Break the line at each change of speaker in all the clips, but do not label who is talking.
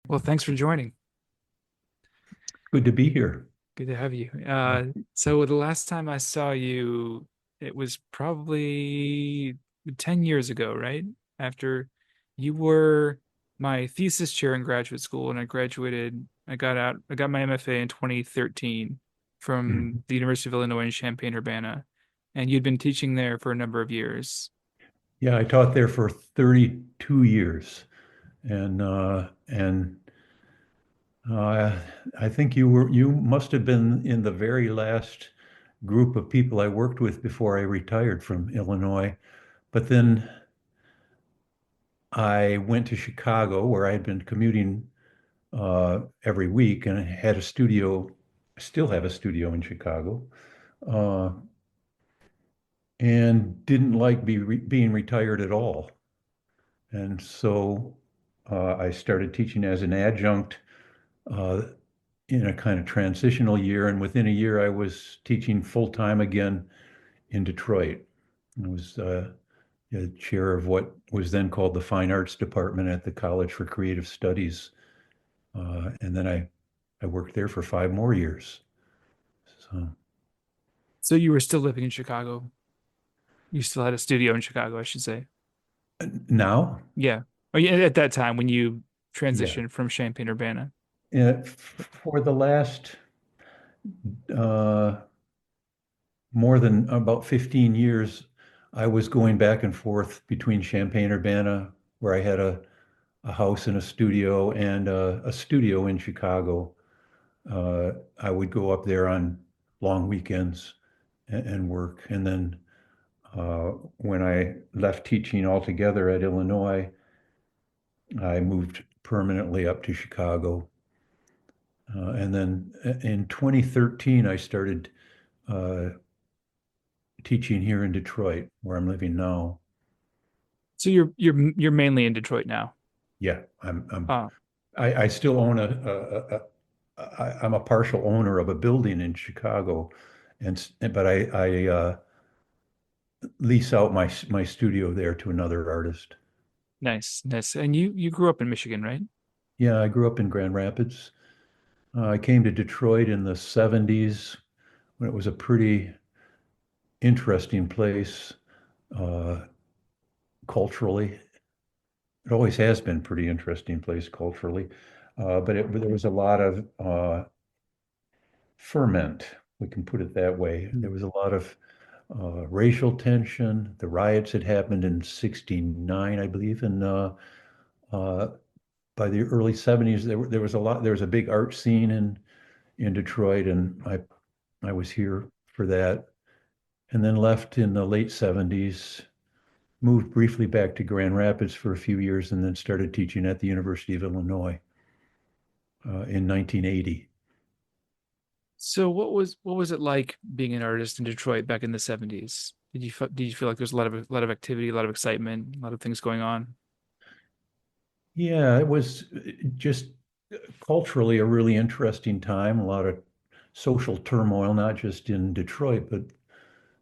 Well, thanks for joining.
Good to be here.
Good to have you. So the last time I saw you, it was probably 10 years ago, right? After you were my thesis chair in graduate school, and I graduated, I got my MFA in 2013
Mhm.
from the University of Illinois in Champaign-Urbana, and you'd been teaching there for a number of years.
Yeah, I taught there for 32 years, and I think you must have been in the very last group of people I worked with before I retired from Illinois. But then I went to Chicago, where I had been commuting every week, and I had a studio, still have a studio in Chicago, uh, and didn't like being retired at all. And so I started teaching as an adjunct uh, in a kind of transitional year. And within a year, I was teaching full time again in Detroit. I was the chair of what was then called the Fine Arts Department at the College for Creative Studies. And then I worked there for 5 more years. So
So you were still living in Chicago. You still had a studio in Chicago, I should say.
now,
Yeah. Oh, yeah, at that time when you
yeah,
transitioned from Champaign-Urbana.
for the last uh, more than about 15 years, I was going back and forth between Champaign-Urbana, where I had a house and a studio, and a studio in Chicago. I would go up there on long weekends and work. And then when I left teaching altogether at Illinois, I moved permanently up to Chicago. And then in 2013, I started uh, teaching here in Detroit, where I'm living now.
So you're mainly in Detroit now.
Yeah, I'm
Uh,
I still own I'm a partial owner of a building in Chicago, but I lease out my studio there to another artist.
nice, nice. And you grew up in Michigan, right?
Yeah, I grew up in Grand Rapids. I came to Detroit in the 70s when it was a pretty interesting place uh, culturally. It always has been a pretty interesting place culturally, but there was a lot of ferment, we can put it that way.
Hmm.
There was a lot of racial tension. The riots had happened in '69, I believe, and uh, by the early '70s, there was a lot. There was a big art scene in Detroit, and I was here for that, and then left in the late '70s. Moved briefly back to Grand Rapids for a few years, and then started teaching at the University of Illinois in 1980.
So what was it like being an artist in Detroit back in the 70s? Did you feel like there's a lot of activity, a lot of excitement, a lot of things going on?
Yeah, it was just culturally a really interesting time. A lot of social turmoil, not just in Detroit, but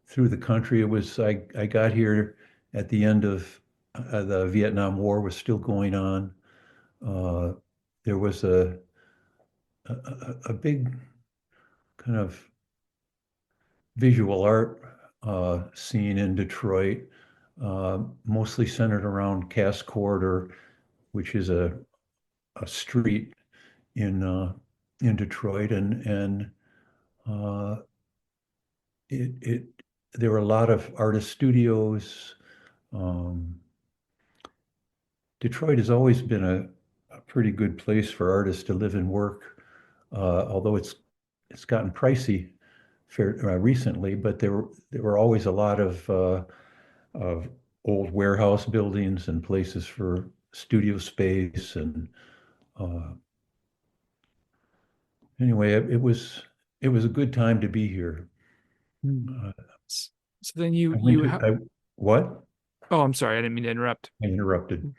through the country. I got here at the end of the Vietnam War was still going on. Uh, there was a big kind of visual art scene in Detroit, mostly centered around Cass Corridor, which is a street in uh, in Detroit, and uh, it there were a lot of artist studios. Um, Detroit has always been a pretty good place for artists to live and work, although it's gotten pricey recently. But there were always a lot of old warehouse buildings and places for studio space. And uh, anyway, it was a good time to be here.
Hmm.
Uh,
S- So then
I went to what?
oh, I'm sorry, I didn't mean to interrupt.
I interrupted.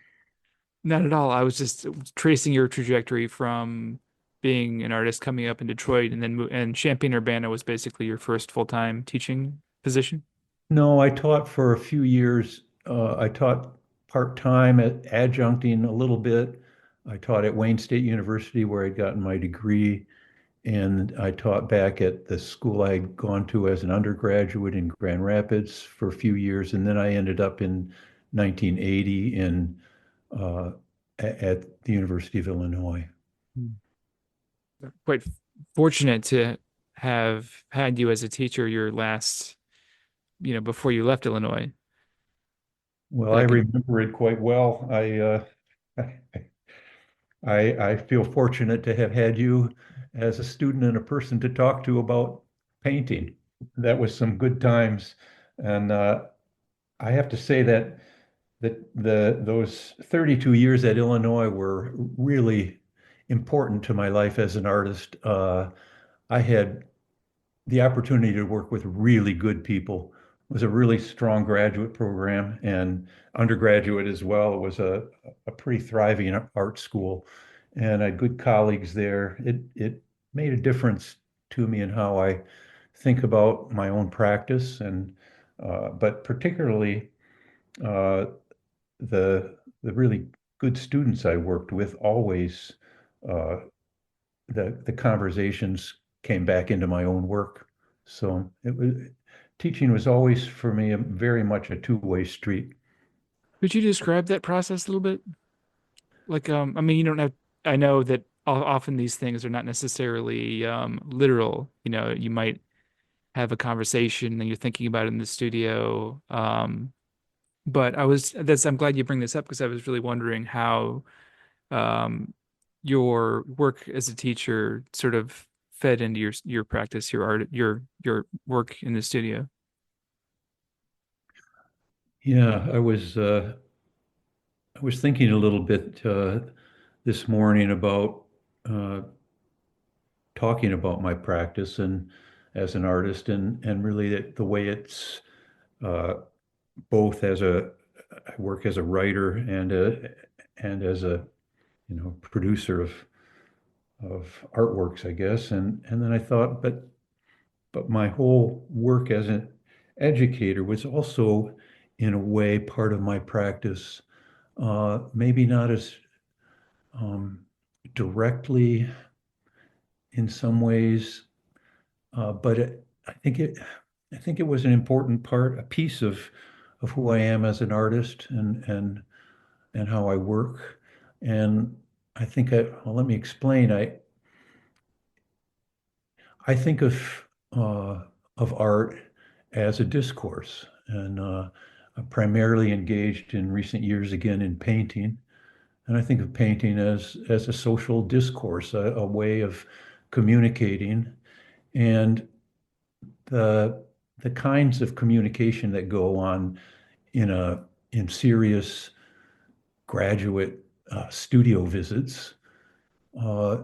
Not at all. I was just tracing your trajectory from being an artist coming up in Detroit and and Champaign-Urbana was basically your first full-time teaching position.
No, I taught for a few years. I taught part-time at adjuncting a little bit, I taught at Wayne State University where I'd gotten my degree, and I taught back at the school I'd gone to as an undergraduate in Grand Rapids for a few years, and then I ended up in 1980 uh, at the University of Illinois.
Quite fortunate to have had you as a teacher your last, before you left Illinois
Well, I
back in.
remember it quite well. I feel fortunate to have had you as a student and a person to talk to about painting. That was some good times, and I have to say that those 32 years at Illinois were really important to my life as an artist. I had the opportunity to work with really good people. It was a really strong graduate program and undergraduate as well. It was a pretty thriving art school, and I had good colleagues there. It made a difference to me in how I think about my own practice, and but particularly uh, the really good students I worked with always uh, the conversations came back into my own work. So it was teaching was always for me very much a two-way street.
Could you describe that process a little bit? Like, I mean, you don't have, I know that often these things are not necessarily literal. You might have a conversation and you're thinking about it in the studio. But I'm glad you bring this up because I was really wondering how um, your work as a teacher sort of fed into your practice, your art, your work in the studio.
Yeah, I was thinking a little bit this morning about uh, talking about my practice and as an artist and really the way it's uh, both as I work as a writer and as a producer of artworks, I guess. And then I thought, but my whole work as an educator was also in a way part of my practice. Maybe not as um, directly in some ways, but I think it was an important part, a piece of who I am as an artist and how I work. And well, let me explain. I think of art as a discourse, and I'm primarily engaged in recent years again in painting. And I think of painting as a social discourse, a way of communicating, and the the kinds of communication that go on in a in serious graduate studio visits. Uh,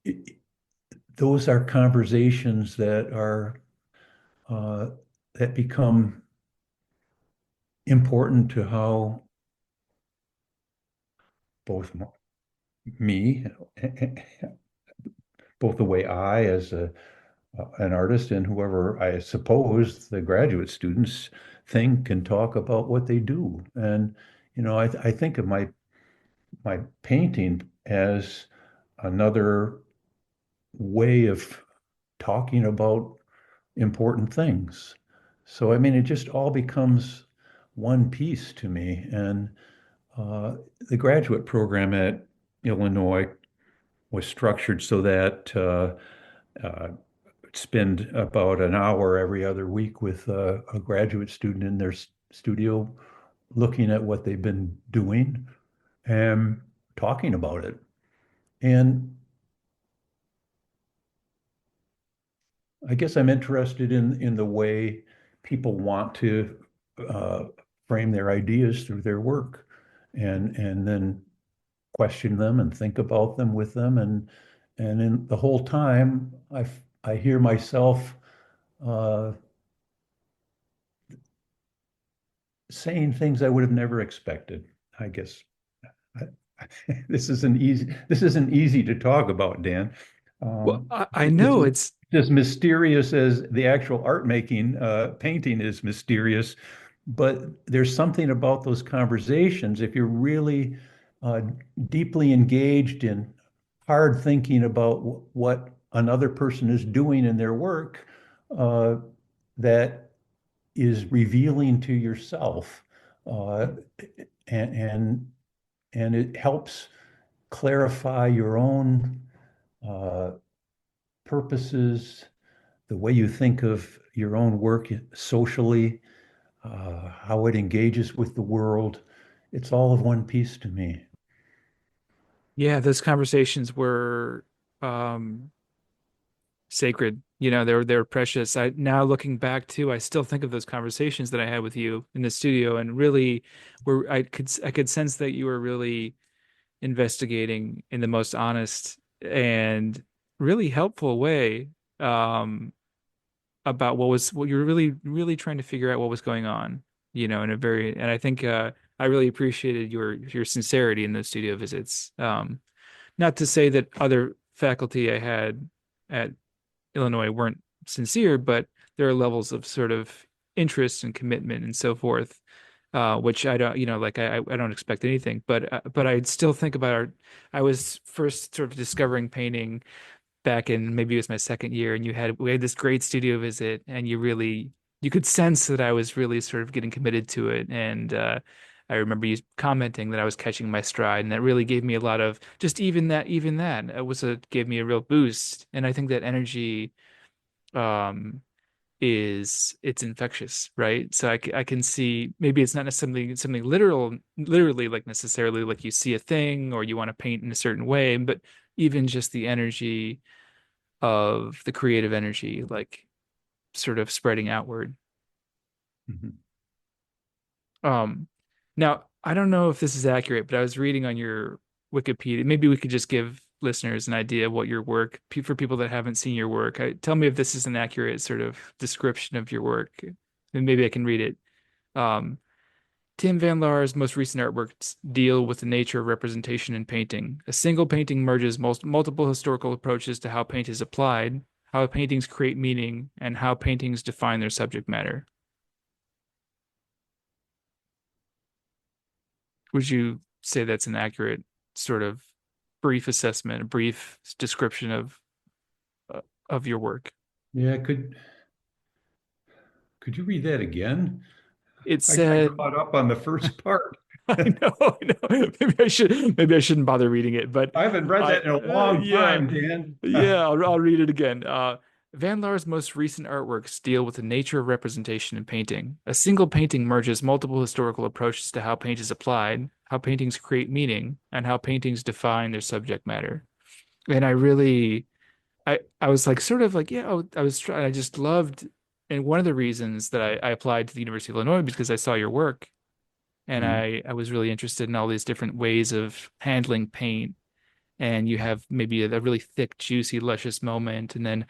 it, those are conversations uh, that become important to how both me, both the way I, as an artist, and whoever I suppose the graduate students think and talk about what they do. And I think of my painting as another way of talking about important things. So I mean, it just all becomes one piece to me. And the graduate program at Illinois was structured so that spend about an hour every other week with a graduate student in their studio looking at what they've been doing and talking about it. And I guess I'm interested in the way people want to uh, frame their ideas through their work and then question them and think about them with them and in the whole time I hear myself uh, saying things I would have never expected. I guess I, this isn't easy to talk about, Dan.
Well, I
It's
know it's
as mysterious as the actual art making, painting is mysterious, but there's something about those conversations. If you're really uh, deeply engaged in hard thinking about what another person is doing in their work, uh, that is revealing to yourself, uh, and and and it helps clarify your own uh, purposes, the way you think of your own work socially, how it engages with the world. It's all of one piece to me.
Yeah, those conversations were um sacred. They were precious. I now looking back too, I still think of those conversations that I had with you in the studio, and really were I could sense that you were really investigating in the most honest and really helpful way, um about what you were really trying to figure out what was going on, in a very, and I think I really appreciated your sincerity in those studio visits. Not to say that other faculty I had at Illinois weren't sincere, but there are levels of sort of interest and commitment and so forth, which I don't, like I don't expect anything, but I still think about I was first sort of discovering painting back in, maybe it was my second year, and we had this great studio visit, and you could sense that I was really sort of getting committed to it, and I remember you commenting that I was catching my stride, and that really gave me a lot of, just even that it gave me a real boost, and I think that energy, um it's infectious, right? So I can see, maybe it's not necessarily something literally, like necessarily like you see a thing or you want to paint in a certain way, but even just the energy of the creative energy, like sort of spreading outward.
Mhm.
Um, Now I don't know if this is accurate, but I was reading on your Wikipedia. Maybe we could just give listeners an idea of what your work, for people that haven't seen your work. Tell me if this is an accurate sort of description of your work, and maybe I can read it. Um, Tim Van Laar's most recent artworks deal with the nature of representation in painting. A single painting merges multiple historical approaches to how paint is applied, how paintings create meaning, and how paintings define their subject matter. Would you say that's an accurate sort of brief assessment, a brief description uh, of your work?
Yeah, could you read that again?
It
I got
said,
caught up on the first part.
I know. Maybe I shouldn't bother reading it, but
I haven't read that in a long
yeah,
time, Dan.
yeah, I'll read it again. Van Laar's most recent artworks deal with the nature of representation in painting. A single painting merges multiple historical approaches to how paint is applied, how paintings create meaning, and how paintings define their subject matter. And I was like, sort of like, yeah, I was trying, I just loved, and one of the reasons that I applied to the University of Illinois, because I saw your work, and
Mhm.
I was really interested in all these different ways of handling paint. And you have maybe a really thick, juicy, luscious moment, and then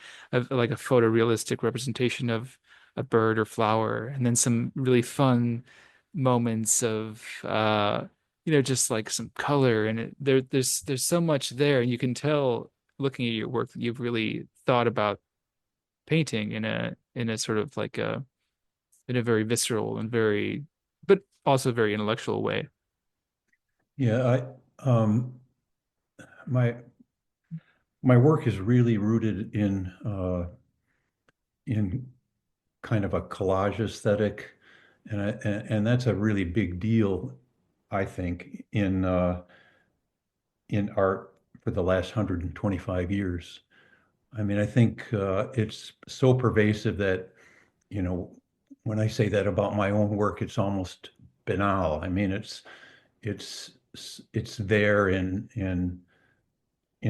like a photorealistic representation of a bird or flower, and then some really fun moments of just like some color, and there's so much there, and you can tell looking at your work that you've really thought about painting in a sort of like a in a very visceral and very, but also very intellectual way.
Yeah, my my work is really rooted in kind of a collage aesthetic, and that's a really big deal, I think, in art for the last 125 years. I mean, I think it's so pervasive that, you know, when I say that about my own work, it's almost banal. I mean, it's it's there in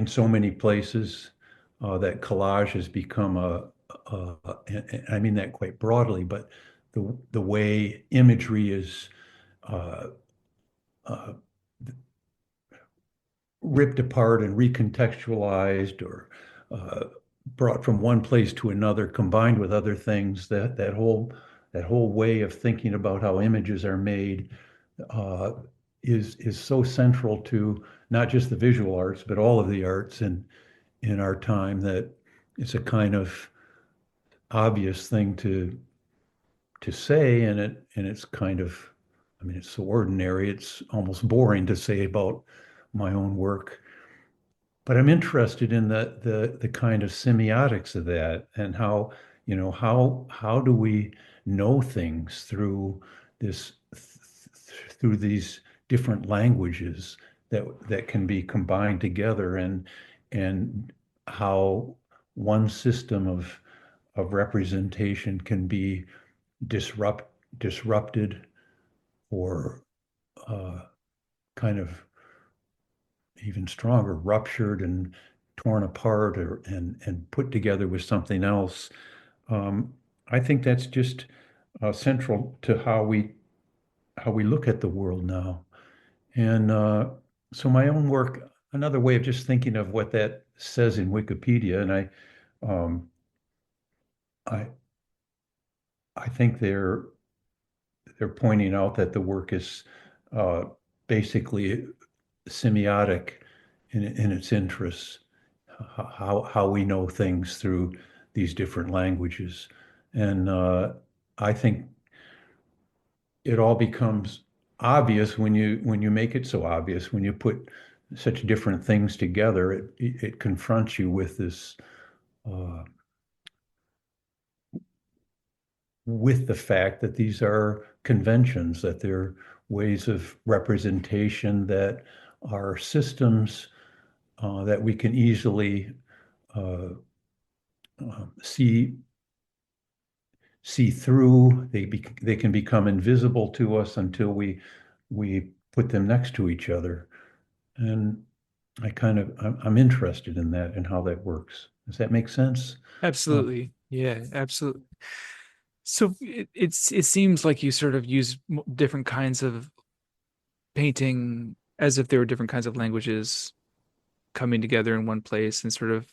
so many places, that collage has become and I mean that quite broadly, but the way imagery is uh, uh, ripped apart and recontextualized, or uh, brought from one place to another, combined with other things, that whole way of thinking about how images are made, uh, is so central to not just the visual arts, but all of the arts in our time, that it's a kind of obvious thing to say, and it's kind of I mean, it's so ordinary, it's almost boring to say about my own work. But I'm interested in the kind of semiotics of that and how, how do we know things through this through these different languages that can be combined together and how one system of representation can be disrupted or uh, kind of even stronger, ruptured and torn apart and put together with something else. Um, I think that's just central to how we look at the world now. And so my own work, another way of just thinking of what that says in Wikipedia, and um, I I think they're pointing out that the work is uh, basically semiotic in its interests, how we know things through these different languages. And I think it all becomes obvious when you make it so obvious, when you put such different things together, it confronts you uh, with the fact that these are conventions, that they're ways of representation that are systems that we can easily uh, see through. They can become invisible to us until we put them next to each other. And I'm interested in that and how that works. Does that make sense? Uh,
Absolutely. Yeah, absolutely. So it seems like you sort of use different kinds of painting as if there were different kinds of languages coming together in one place and sort of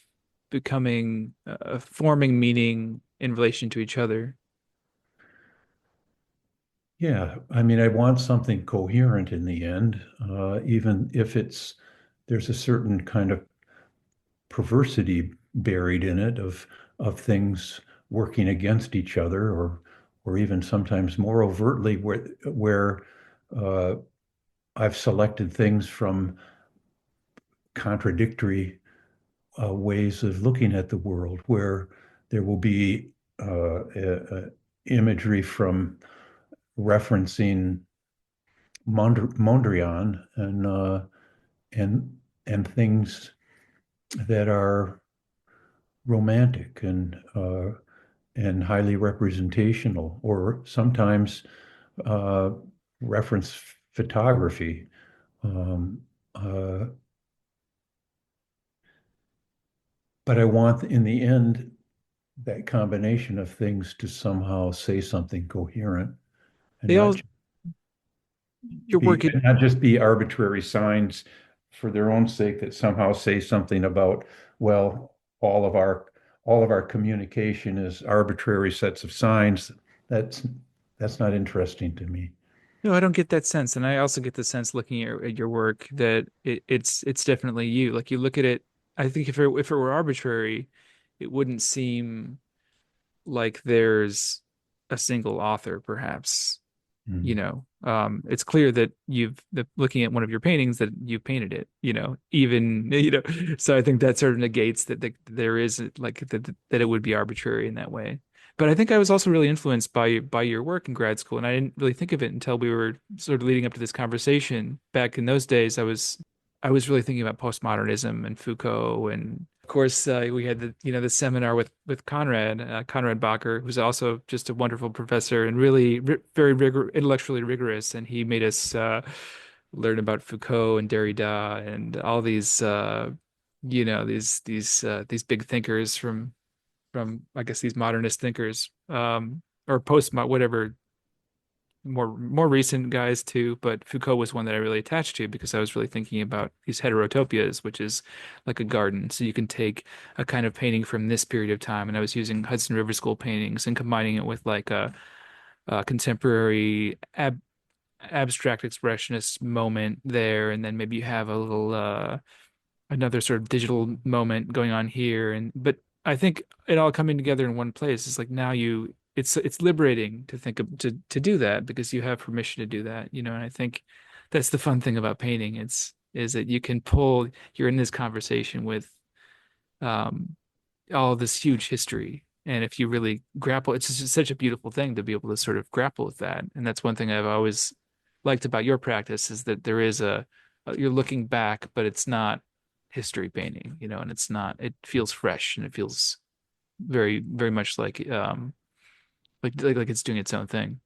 becoming forming meaning in relation to each other.
yeah, I mean, I want something coherent in the end, even if there's a certain kind of perversity buried in it of things working against each other, or even sometimes more overtly where uh, I've selected things from contradictory ways of looking at the world, where there will be imagery from referencing Mondrian and and things that are romantic and highly representational, or sometimes uh, reference photography. Um, uh, but I want, in the end, that combination of things to somehow say something coherent and
They all your work it
not just be arbitrary signs for their own sake that somehow say something about, well, all of our communication is arbitrary sets of signs. That's that's not interesting to me.
No, I don't get that sense. And I also get the sense looking at your work that it's definitely you. Like you look at it, I think if it were arbitrary, it wouldn't seem like there's a single author, perhaps.
Mm.
It's clear that looking at one of your paintings that you painted it, even, so I think that sort of negates that there is like that it would be arbitrary in that way. But I think I was also really influenced by your work in grad school, and I didn't really think of it until we were sort of leading up to this conversation. Back in those days, I was really thinking about postmodernism and Foucault, and of course, we had the seminar with Conrad Bacher, who's also just a wonderful professor and really very intellectually rigorous, and he made us learn about Foucault and Derrida and all these these big thinkers from I guess these modernist thinkers, or post whatever, more recent guys too, but Foucault was one that I really attached to because I was really thinking about these heterotopias, which is like a garden. So you can take a kind of painting from this period of time, and I was using Hudson River School paintings and combining it with like a contemporary abstract expressionist moment there, and then maybe you have a little another sort of digital moment going on here, and but I think it all coming together in one place is like now it's liberating to think of to do that because you have permission to do that, you know. And I think that's the fun thing about painting. It's is that you can pull you're in this conversation with um all this huge history. And if you really grapple, it's just such a beautiful thing to be able to sort of grapple with that. And that's one thing I've always liked about your practice is that there is you're looking back, but it's not history painting, you know, and it's not, it feels fresh and it feels very, very much like it's doing its own thing.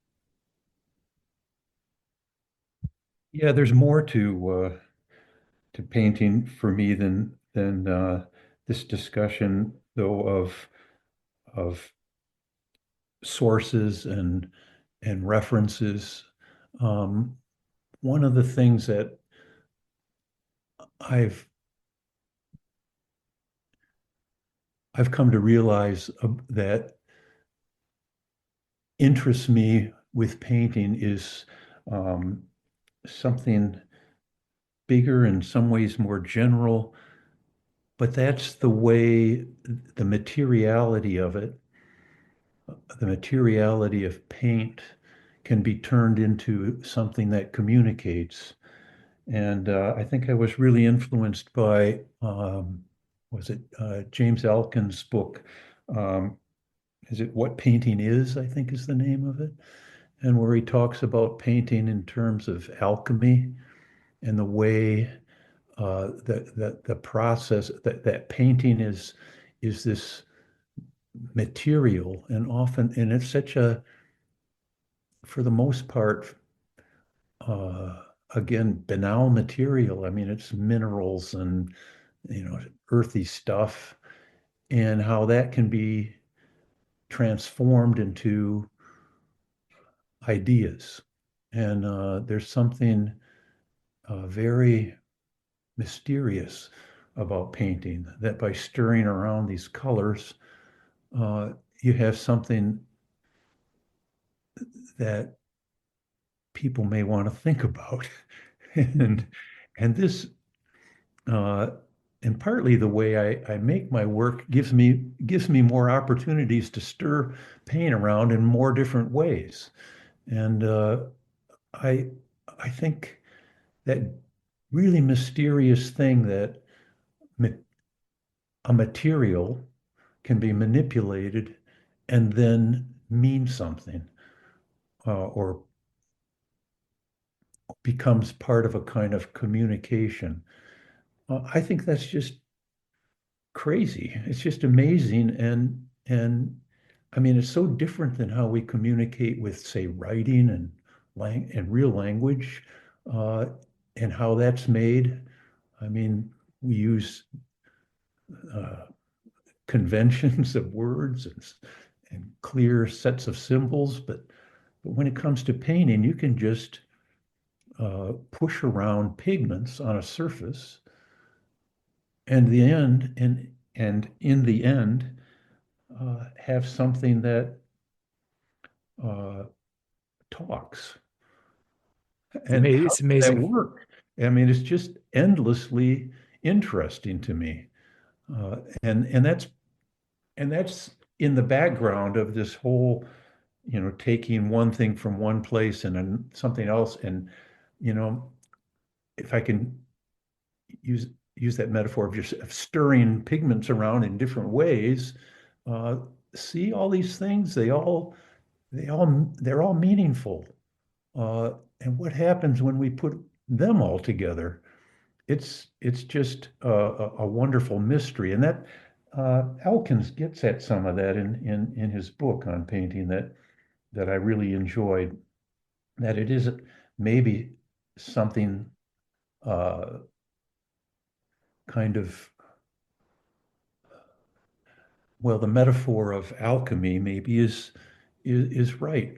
Yeah, there's more to painting for me than this discussion, though, of sources and references. Um, One of the things that I've I've come to realize that interests me with painting is um, something bigger, in some ways more general, but that's the way the materiality of it, the materiality of paint can be turned into something that communicates. And I think I was really influenced by, was it James Elkins' book? Um, is it What Painting Is, I think is the name of it. And where he talks about painting in terms of alchemy and the way that the process that painting is this material and often and it's such a for the most part uh, again banal material. I mean it's minerals and earthy stuff and how that can be transformed into ideas. And there's something very mysterious about painting that by stirring around these colors, uh, you have something that people may want to think about. and and this uh, and partly the way I make my work gives me more opportunities to stir paint around in more different ways. And I I think that really mysterious thing that ma a material can be manipulated and then mean something or becomes part of a kind of communication. I think that's just crazy. It's just amazing, and I mean, it's so different than how we communicate with, say, writing and real language, uh, and how that's made. I mean, we use uh, conventions of words and clear sets of symbols, but when it comes to painting, you can just push around pigments on a surface, and in the end, have something that uh, talks and how
It's
does that
amazing.
work? I mean, it's just endlessly interesting to me, uh, and that's in the background of this whole, taking one thing from one place and then something else, and you know, if I can use use that metaphor of just of stirring pigments around in different ways, uh, see all these things, they're all meaningful. Uh, and what happens when we put them all together? It's just a wonderful mystery, and that Elkins gets at some of that in his book on painting that I really enjoyed. That it is maybe something uh, kind of well, the metaphor of alchemy maybe is right.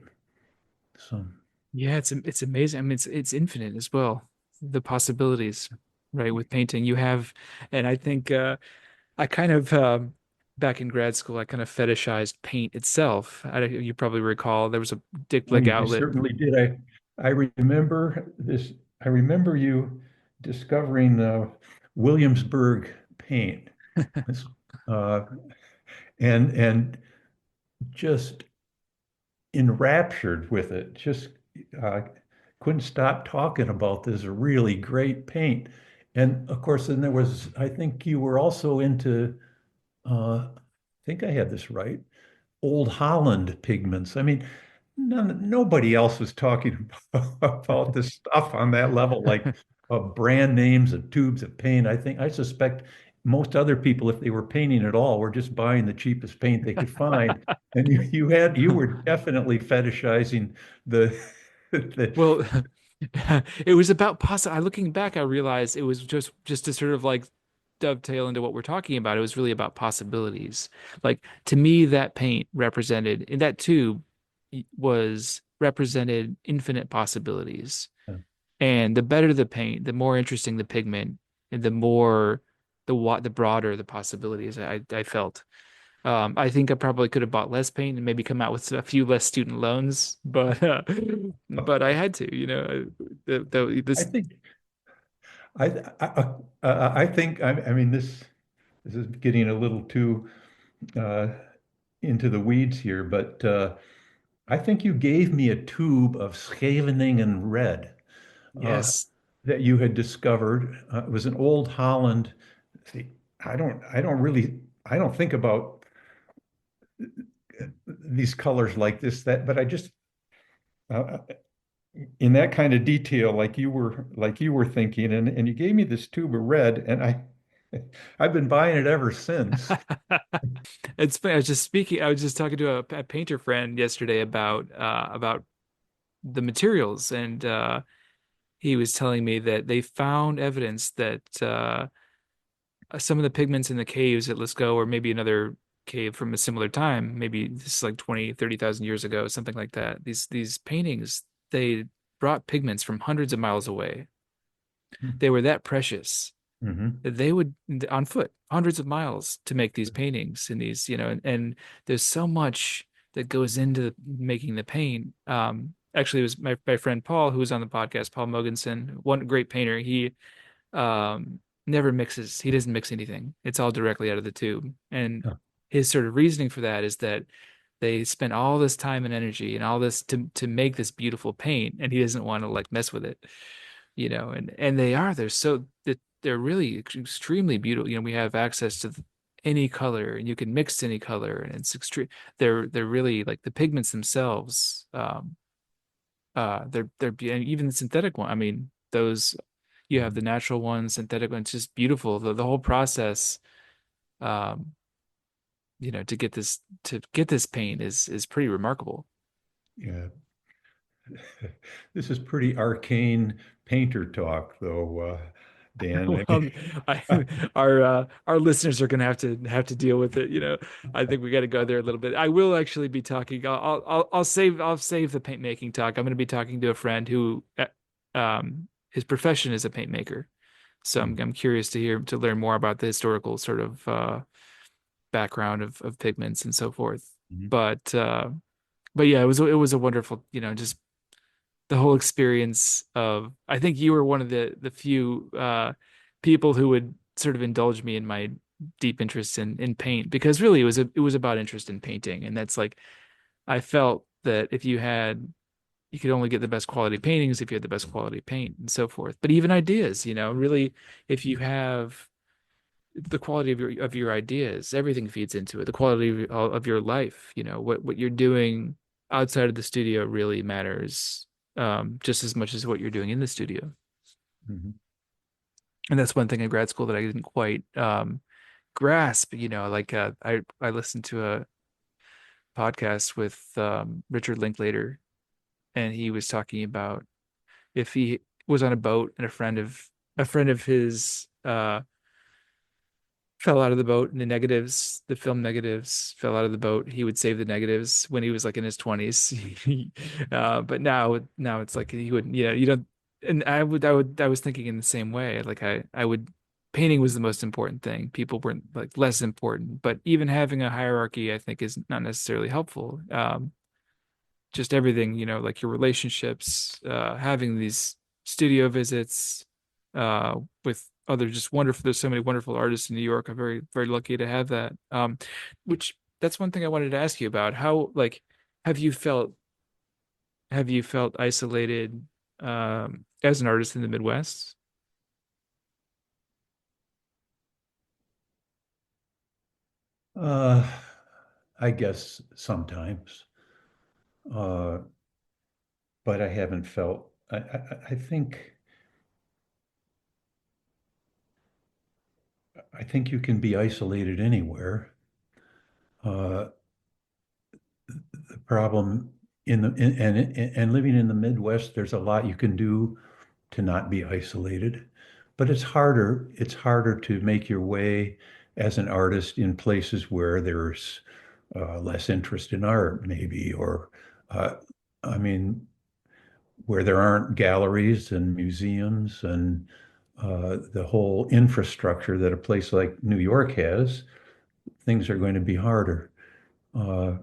So
Yeah, it's amazing. I mean, it's infinite as well. The possibilities, right, with painting you have, and I think I kind of back in grad school, I kind of fetishized paint itself. You probably recall there was a Dick Blick
I
outlet.
certainly did. I remember this. I remember you discovering Williamsburg paint. This, uh, and just enraptured with it. Just uh, couldn't stop talking about this really great paint. And of course, then there was, I think you were also into, I think I had this right, Old Holland pigments. I mean, nobody else was talking about this stuff on that level, like brand names and tubes of paint. I suspect most other people, if they were painting at all, were just buying the cheapest paint they could find. And you were definitely fetishizing the the
Well, it was about looking back, I realized it was just to sort of like dovetail into what we're talking about. It was really about possibilities. Like to me, that paint represented in that tube was represented infinite possibilities. And the better the paint, the more interesting the pigment, and the broader the possibilities I felt. I think I probably could have bought less paint and maybe come out with a few less student loans, but I had to,
I
this
think I think I mean this is getting a little too uh, into the weeds here, but I think you gave me a tube of Scheveningen red uh,
yes.
that you had discovered. It was an Old Holland. See, I don't think about these colors like this, but I just, uh, in that kind of detail, like you were thinking, and you gave me this tube of red, and I've been buying it ever since.
It's funny. I was just talking to a painter friend yesterday about the materials, and he was telling me that they found evidence that some of the pigments in the caves at Lascaux, or maybe another cave from a similar time, maybe this is like 20, 30,000 years ago, something like that. These paintings, they brought pigments from hundreds of miles away. They were that precious
Hmm.
that they would on foot hundreds of miles to make these paintings and these, and there's so much that goes into making the paint. Actually, it was my friend Paul, who was on the podcast, Paul Mogensen, one great painter. He never mixes. He doesn't mix anything. It's all directly out of the tube. And his sort of reasoning for that is that they spent all this time and energy and all this to make this beautiful paint, and he doesn't want to like mess with it, and they're really extremely beautiful. We have access to any color, and you can mix any color, and it's extreme. They're really like the pigments themselves. And even the synthetic one. I mean, those you have the natural ones, synthetic ones, just beautiful. The whole process, um, to get this paint is pretty remarkable.
Yeah, this is pretty arcane painter talk, though, Dan. I
Well, I, our listeners are going to have to deal with it. I think we got to go there a little bit. I will actually be talking. I'll save the paint making talk. I'm going to be talking to a friend who, his profession is a paint maker. So I'm
mean,
I'm curious to learn more about the historical sort of background of pigments and so forth.
mhm.
But yeah, it was a wonderful, just the whole experience of I think you were one of the few people who would sort of indulge me in my deep interest in paint, because really it was about interest in painting, and that's like I felt that if you could only get the best quality paintings if you had the best quality paint and so forth, but even ideas, really, if you have the quality of your ideas, everything feeds into it. The quality of your life, what you're doing outside of the studio really matters, just as much as what you're doing in the studio.
Mhm.
And that's one thing in grad school that I didn't quite grasp. Like I listened to a podcast with Richard Linklater, and he was talking about if he was on a boat and a friend of his fell out of the boat, and the film negatives fell out of the boat, he would save the negatives when he was like in his 20s. But now it's like he wouldn't, you don't. And I was thinking in the same way. Like I would, painting was the most important thing. People weren't like less important, but even having a hierarchy, I think, is not necessarily helpful. Just everything, like your relationships, having these studio visits, with other just wonderful, there's so many wonderful artists in New York. I'm very, very lucky to have that. Which that's one thing I wanted to ask you about. How, like, have you felt have you felt isolated as an artist in the Midwest?
Uh, I guess sometimes, uh, but I haven't felt. I think you can be isolated anywhere. Uh, the problem and living in the Midwest, there's a lot you can do to not be isolated, but it's harder. It's harder to make your way as an artist in places where there's less interest in art, maybe, or uh, I mean, where there aren't galleries and museums and the whole infrastructure that a place like New York has. Things are going to be harder. Uh,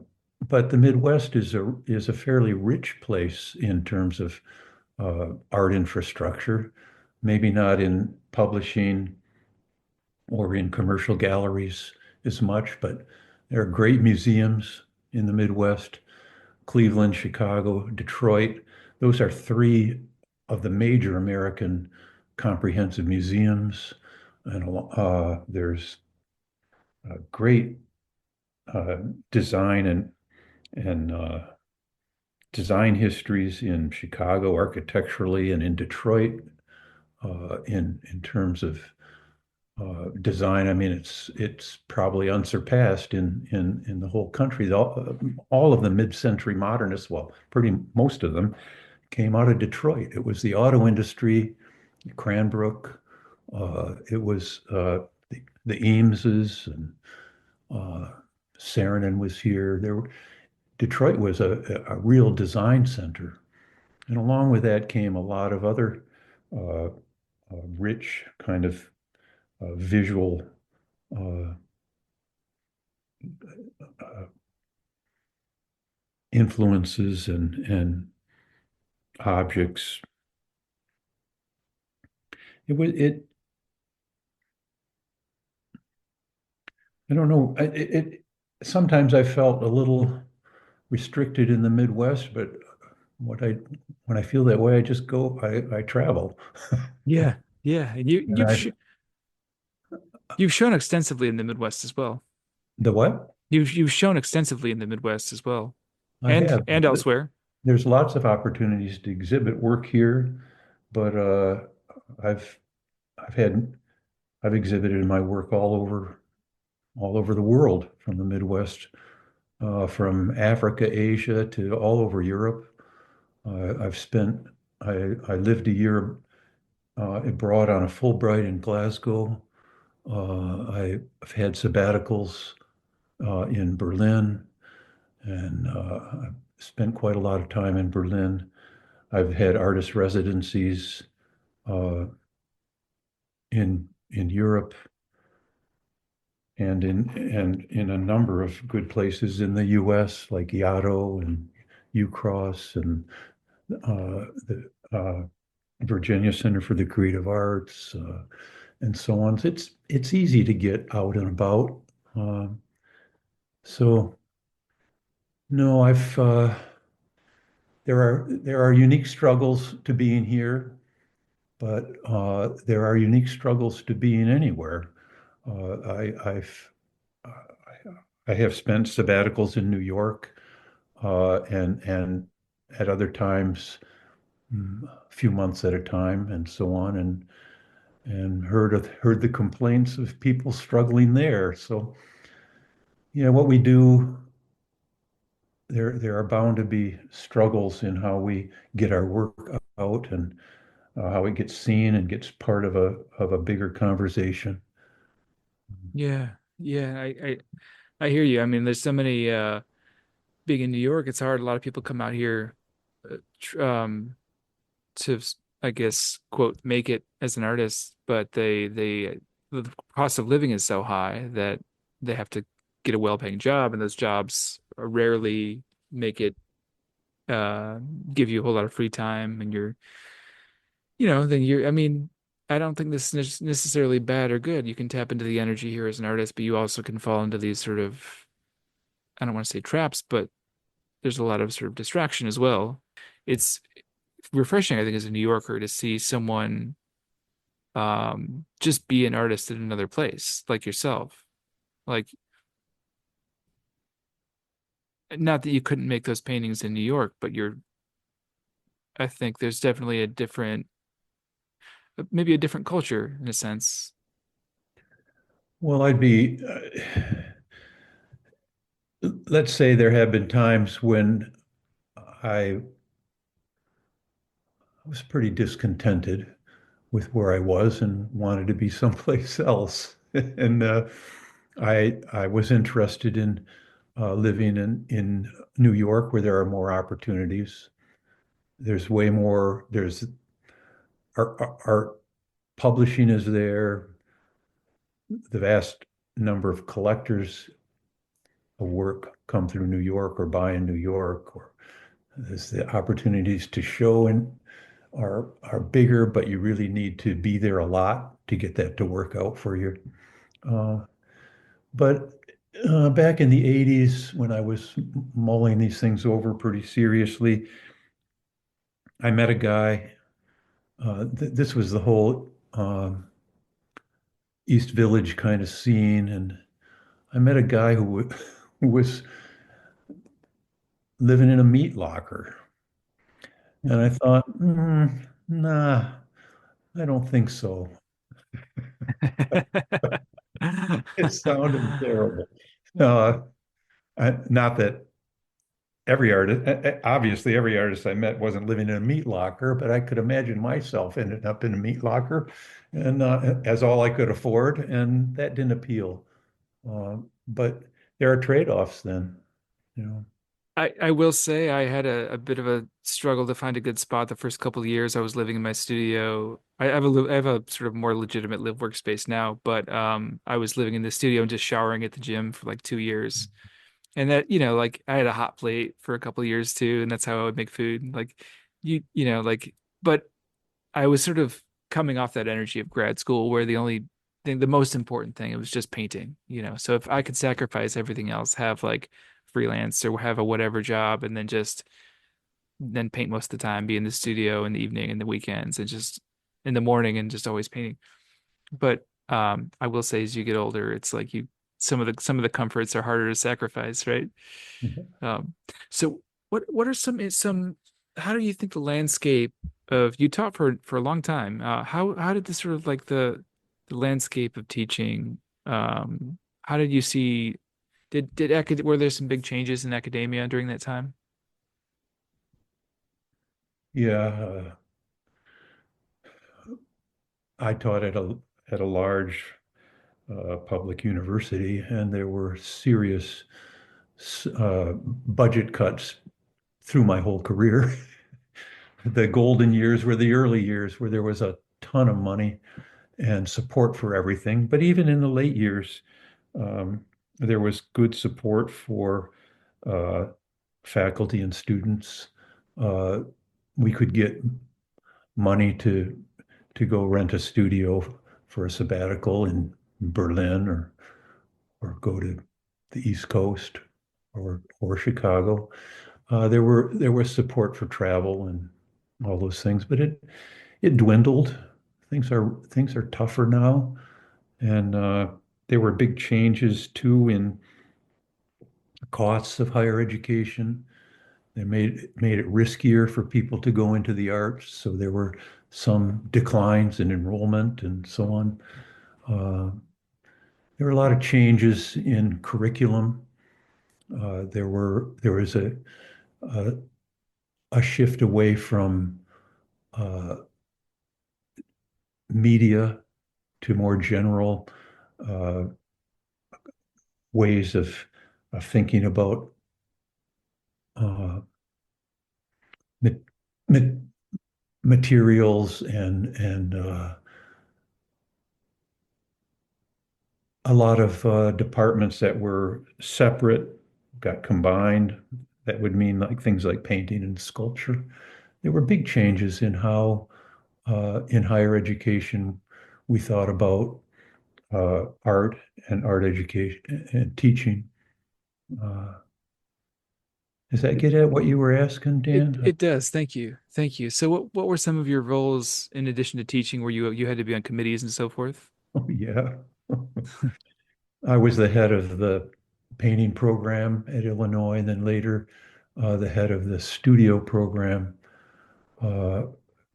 but the Midwest is a fairly rich place in terms of art infrastructure. Maybe not in publishing or in commercial galleries as much, but there are great museums in the Midwest. Cleveland, Chicago, Detroit. Those are three of the major American comprehensive museums. And there's great uh, design and design histories in Chicago architecturally and in Detroit in terms of design. I mean, it's probably unsurpassed in the whole country. All of the mid-century modernists, well, pretty most of them came out of Detroit. It was the auto industry, Cranbrook. It was the Eameses and uh, Saarinen was here. Detroit was a real design center. And along with that came a lot of other uh, rich kind of visual uh, uh, influences and objects. It I don't know. Sometimes I felt a little restricted in the Midwest, but what I when I feel that way, I just go. I travel,
Yeah, yeah. And
and
you've shown extensively in the Midwest as well.
the what
You've shown extensively in the Midwest as well,
I have.
and elsewhere.
There's lots of opportunities to exhibit work here, but I've I've had I've exhibited my work all over the world, from the Midwest, from Africa, Asia to all over Europe. I've spent I lived a year abroad on a Fulbright in Glasgow. I've had sabbaticals in Berlin, and I've spent quite a lot of time in Berlin. I've had artist residencies uh, in Europe and in a number of good places in the U.S., like Yaddo and UCross and the Virginia Center for the Creative Arts and so on. It's easy to get out and about. Um, so no, I've there are unique struggles to being here, but there are unique struggles to being anywhere. Uh, I have spent sabbaticals in New York, and at other times, a few months at a time, and so on, and heard the complaints of people struggling there. So, yeah, what we do, there are bound to be struggles in how we get our work out and how it gets seen and gets part of a bigger conversation.
Yeah, yeah. I hear you. I mean, there's so many being in New York, it's hard. A lot of people come out here to, I guess, quote, make it as an artist, but the cost of living is so high that they have to get a well-paying job, and those jobs rarely make it uh give you a whole lot of free time, and then I mean, I don't think this is necessarily bad or good. You can tap into the energy here as an artist, but you also can fall into these sort of, I don't want to say traps, but there's a lot of sort of distraction as well. it's refreshing, I think, as a New Yorker to see someone just be an artist in another place, like yourself. Like, not that you couldn't make those paintings in New York, but I think there's definitely a different, maybe a different culture in a sense.
Well, let's say there have been times when I was pretty discontented with where I was and wanted to be someplace else. And I was interested in living in New York where there are more opportunities. There's way more, there's art publishing is there, the vast number of collectors of work come through New York or buy in New York, or there's the opportunities to show and are bigger, but you really need to be there a lot to get that to work out for you. Uh, but back in the 80s, when I was mulling these things over pretty seriously, I met a guy. This was the whole East Village kind of scene, and I met a guy who was living in a meat locker. And I thought, nah, I don't think so. It sounded terrible. Uh, Not that every artist, obviously every artist I met wasn't living in a meat locker, but I could imagine myself ending up in a meat locker and as all I could afford, and that didn't appeal. But there are trade-offs then, you know.
I will say I had a bit of a struggle to find a good spot the first couple of years I was living in my studio. I have a sort of more legitimate live workspace now, but I was living in the studio and just showering at the gym for like 2 years. And that, like I had a hot plate for a couple of years too, and that's how I would make food. Like like, but I was sort of coming off that energy of grad school where the only thing, the most important thing, it was just painting. So if I could sacrifice everything else, have like freelance or have a whatever job, and then paint most of the time, be in the studio in the evening and the weekends, and just in the morning and just always painting. But I will say as you get older, it's like some of the comforts are harder to sacrifice, right? Um, so what are some how do you think the landscape of you taught for a long time? How did this sort of like the landscape of teaching how did you see were there some big changes in academia during that time?
Yeah, I taught at a large public university, and there were serious budget cuts through my whole career. The golden years were the early years where there was a ton of money and support for everything. But even in the late years, there was good support for uh, faculty and students. Uh, we could get money to go rent a studio for a sabbatical in Berlin or go to the East Coast or Chicago. There was support for travel and all those things, but it dwindled. Things are tougher now, and there were big changes too in costs of higher education. They made it riskier for people to go into the arts, so there were some declines in enrollment and so on. Uh, there were a lot of changes in curriculum. There was a, a shift away from uh, media to more general uh, ways of thinking about uh, ma ma materials and a lot of departments that were separate got combined. That would mean like things like painting and sculpture. There were big changes in how in higher education we thought about art and art education and teaching. Uh, Does that get at what you were asking,
It
Dan?
it does. Thank you. Thank you. So what were some of your roles in addition to teaching where you had to be on committees and so forth?
Oh, yeah. I was the head of the painting program at Illinois, and then later the head of the studio program, uh,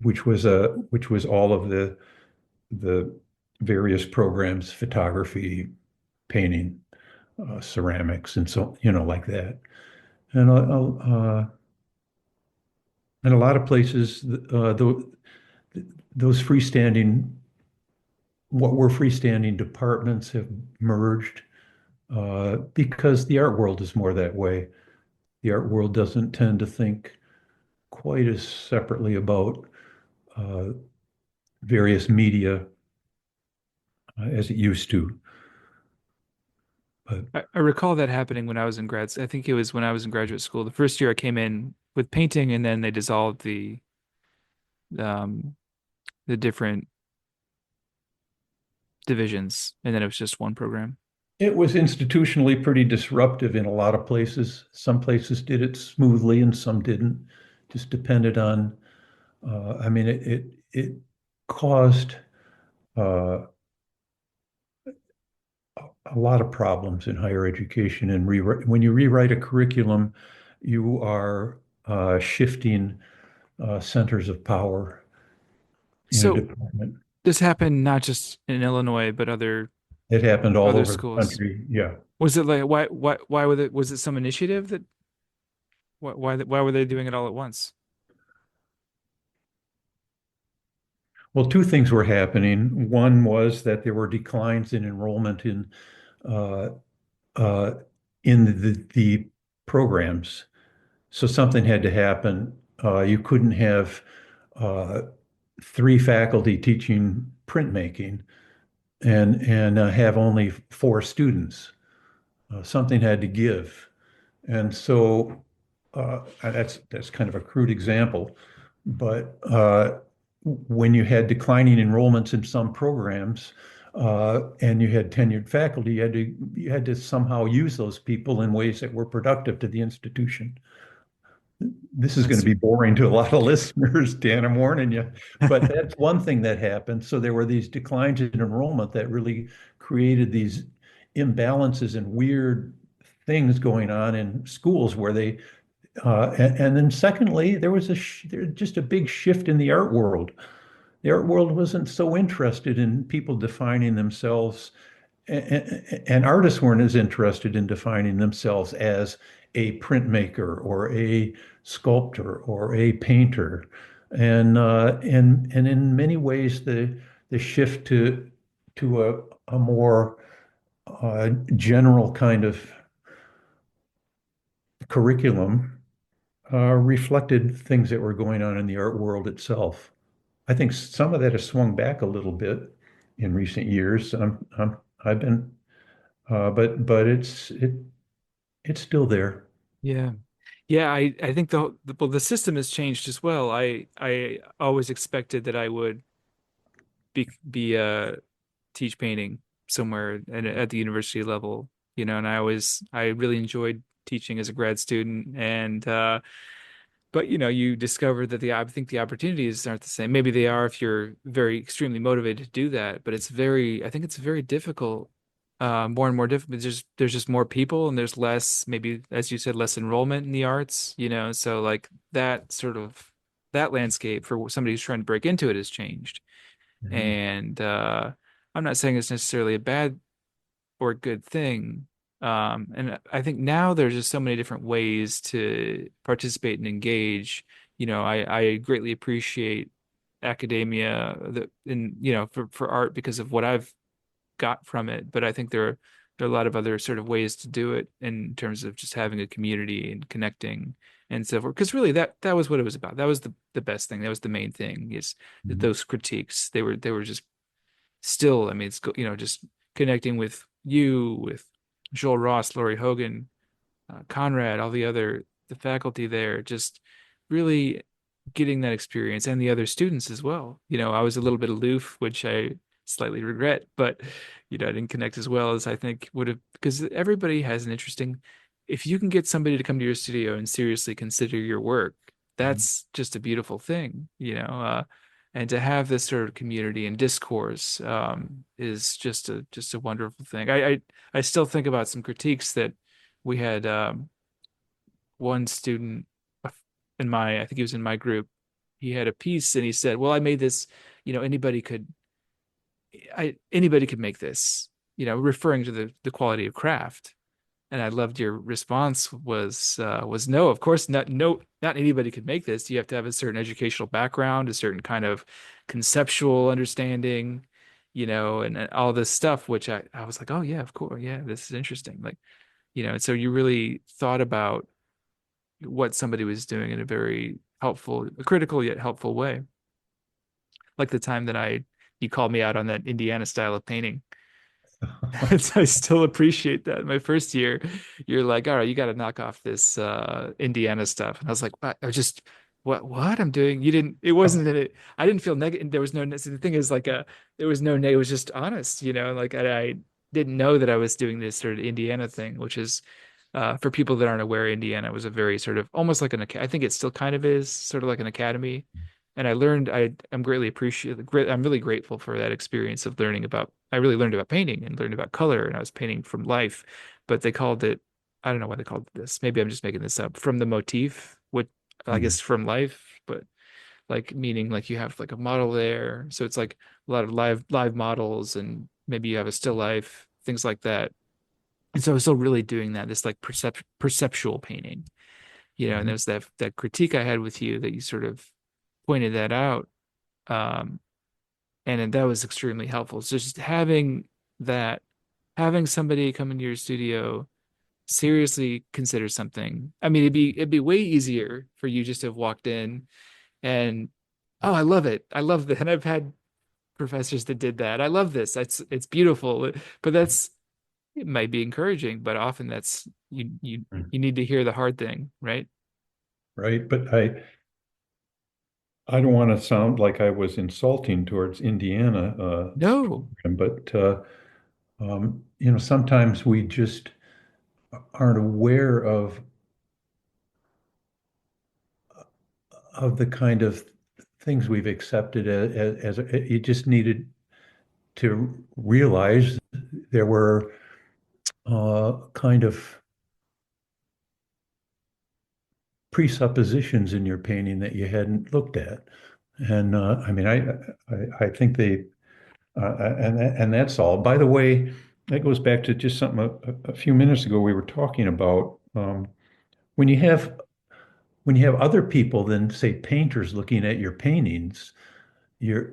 which was all of the various programs, photography, painting, ceramics, and so like that. And in a lot of places, those freestanding, what were freestanding departments have merged because the art world is more that way. The art world doesn't tend to think quite as separately about uh, various media as it used to. But
I recall that happening when I was in I think it was when I was in graduate school. The first year I came in with painting, and then they dissolved um, the different divisions, and then it was just one program.
it was institutionally pretty disruptive in a lot of places. Some places did it smoothly and some didn't. Just depended on, I mean, it caused uh, a lot of problems in higher education. And when you rewrite a curriculum, you are shifting centers of power in a
So
department.
this happened not just in Illinois, but
It happened all
other
over the
schools.
country. Yeah.
Was it like why was it some initiative that why were they doing it all at once?
Well, two things were happening. One was that there were declines in enrollment uh, uh, in the programs. So something had to happen. You couldn't have uh, three faculty teaching printmaking and have only four students. Something had to give. And so that's kind of a crude example, but when you had declining enrollments in some programs and you had tenured faculty, you had to somehow use those people in ways that were productive to the institution. This is going to
That's
be boring to a lot of listeners, Dan, I'm warning you. But that's one thing that happened. So there were these declines in enrollment that really created these imbalances and weird things going on in schools where and then secondly, there was just a big shift in the art world. The art world wasn't so interested in people defining themselves, and artists weren't as interested in defining themselves as a printmaker or a sculptor or a painter. And in many ways, the shift to a more general kind of curriculum reflected things that were going on in the art world itself. I think some of that has swung back a little bit in recent years. I've been, but it's still there.
yeah. Yeah, I think the system has changed as well. I always expected that I would be teach painting somewhere at the university level, and I really enjoyed teaching as a grad student, and but you discover that I think the opportunities aren't the same. Maybe they are if you're very extremely motivated to do that, but I think it's very difficult, more and more difficult. There's just more people and there's less, maybe as you said, less enrollment in the arts, so like that landscape for somebody who's trying to break into it has changed.
Mhm.
And I'm not saying it's necessarily a bad or a good thing. And I think now there's just so many different ways to participate and engage. I greatly appreciate academia for art because of what I've got from it. But I think there are a lot of other sort of ways to do it in terms of just having a community and connecting and so forth. Because really that was what it was about. That was the best thing. That was the main thing is that
Mhm.
those critiques, they were just still, I mean, it's just connecting with you, with Joel Ross, Laurie Hogan, Conrad, all the faculty there, just really getting that experience and the other students as well. I was a little bit aloof, which I slightly regret, but I didn't connect as well as I think would have because everybody has an interesting if you can get somebody to come to your studio and seriously consider your work,
Mhm.
that's just a beautiful thing, and to have this sort of community and discourse is just a wonderful thing. I still think about some critiques that we had. One student in my, I think he was in my group, he had a piece and he said, "Well, I made this, anybody could, anybody could make this," referring to the quality of craft. And I loved your response was no, of course not. No, not anybody could make this. You have to have a certain educational background, a certain kind of conceptual understanding, and all this stuff, which I was like, oh yeah, of course, yeah, this is interesting. Like, and so you really thought about what somebody was doing in a very helpful, critical yet helpful way. Like the time that you called me out on that Indiana style of painting. I still appreciate that. My first year, you're like, all right, you got to knock off this Indiana stuff. And I was like, what? I was just, what I'm doing? You didn't, it wasn't that it, I didn't feel negative. There was no, so the thing is like, there was no, it was just honest, like I didn't know that I was doing this sort of Indiana thing, which is, for people that aren't aware, Indiana was a very sort of almost like I think it still kind of is sort of like an academy. And I'm greatly appreciative. I'm really grateful for that experience of learning about. I really learned about painting and learned about color, and I was painting from life. But they called it. I don't know why they called it this. Maybe I'm just making this up. From the motif, what I
Mhm.
guess from life, but like meaning like you have like a model there, so it's like a lot of live models, and maybe you have a still life, things like that. And so I was still really doing that, this like perceptual painting, and
Mhm.
there's that critique I had with you that you sort of pointed that out. Um, and that was extremely helpful. So just that, having somebody come into your studio, seriously consider something. I mean, it'd be way easier for you just to have walked in and, oh, I love it. I love that. And I've had professors that did that. I love this. It's beautiful. But it might be encouraging, but often that's you need to hear the hard thing, right?
Right. But I don't want to sound like I was insulting towards Indiana's
No.
program, but sometimes we just aren't aware of the kind of things we've accepted you just needed to realize there were kind of presuppositions in your painting that you hadn't looked at. And I mean, I think and that's all. By the way, that goes back to just something a few minutes ago we were talking about. When you have when you have other people than say painters looking at your paintings, you're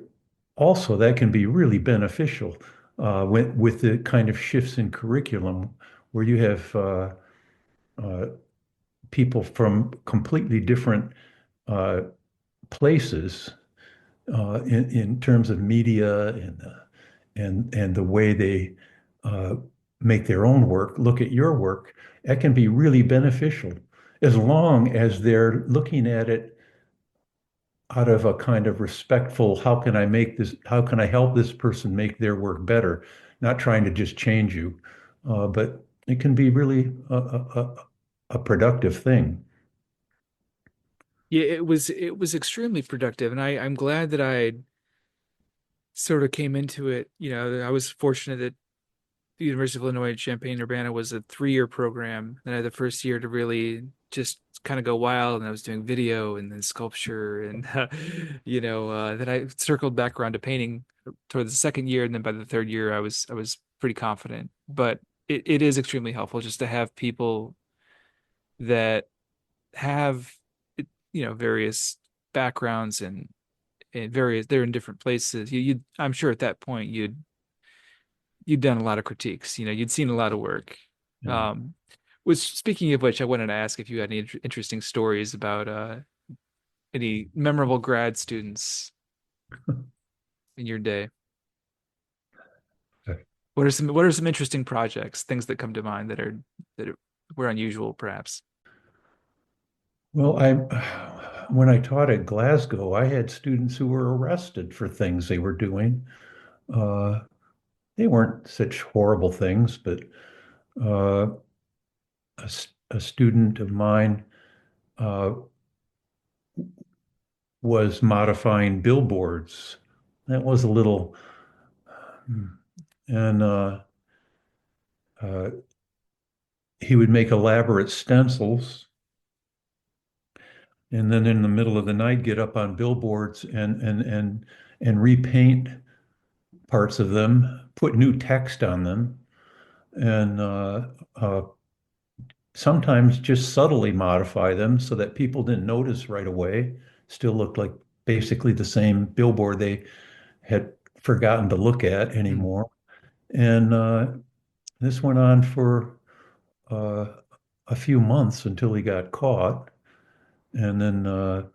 also that can be really beneficial with the kind of shifts in curriculum where you have uh, people from completely different uh, places in terms of media and the way they uh, make their own work, look at your work, that can be really beneficial as long as they're looking at it out of a kind of respectful, how can I help this person make their work better? Not trying to just change you, but it can be really a productive thing.
Yeah, it was extremely productive, and I'm glad that I sort of came into it. I was fortunate that the University of Illinois at Champaign-Urbana was a 3-year program. And I had the first year to really just kind of go wild, and I was doing video and then sculpture, and then I circled back around to painting toward the second year, and then by the third year, I was pretty confident. But it is extremely helpful just to have people that have various backgrounds and various they're in different places. I'm sure at that point you'd done a lot of critiques. You'd seen a lot of work.
Yeah.
Um, was speaking of which, I wanted to ask if you had any interesting stories about any memorable grad students in your day. What are some interesting projects, things that come to mind were unusual, perhaps?
Well, when I taught at Glasgow, I had students who were arrested for things they were doing. Uh, they weren't such horrible things, but uh, a student of mine uh, was modifying billboards. That was a little, and uh, he would make elaborate stencils, and then in the middle of the night get up on billboards and repaint parts of them, put new text on them, and uh, sometimes just subtly modify them so that people didn't notice right away. Still looked like basically the same billboard they had forgotten to look at
Hmm.
anymore. And this went on for uh, a few months until he got caught. And then the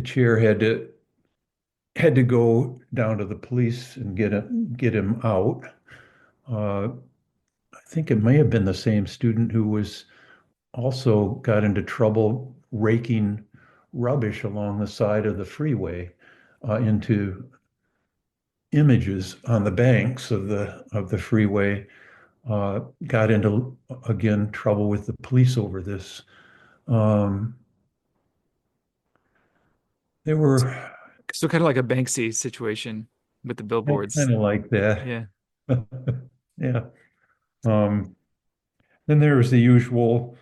chair had to go down to the police and get him out. Uh, I think it may have been the same student who was also got into trouble raking rubbish along the side of the freeway into images on the banks of the freeway. Got into again trouble with the police over this. Um, they were
So kind of like a Banksy situation with the billboards.
kind of like that.
Yeah.
Yeah. Um, then there was the usual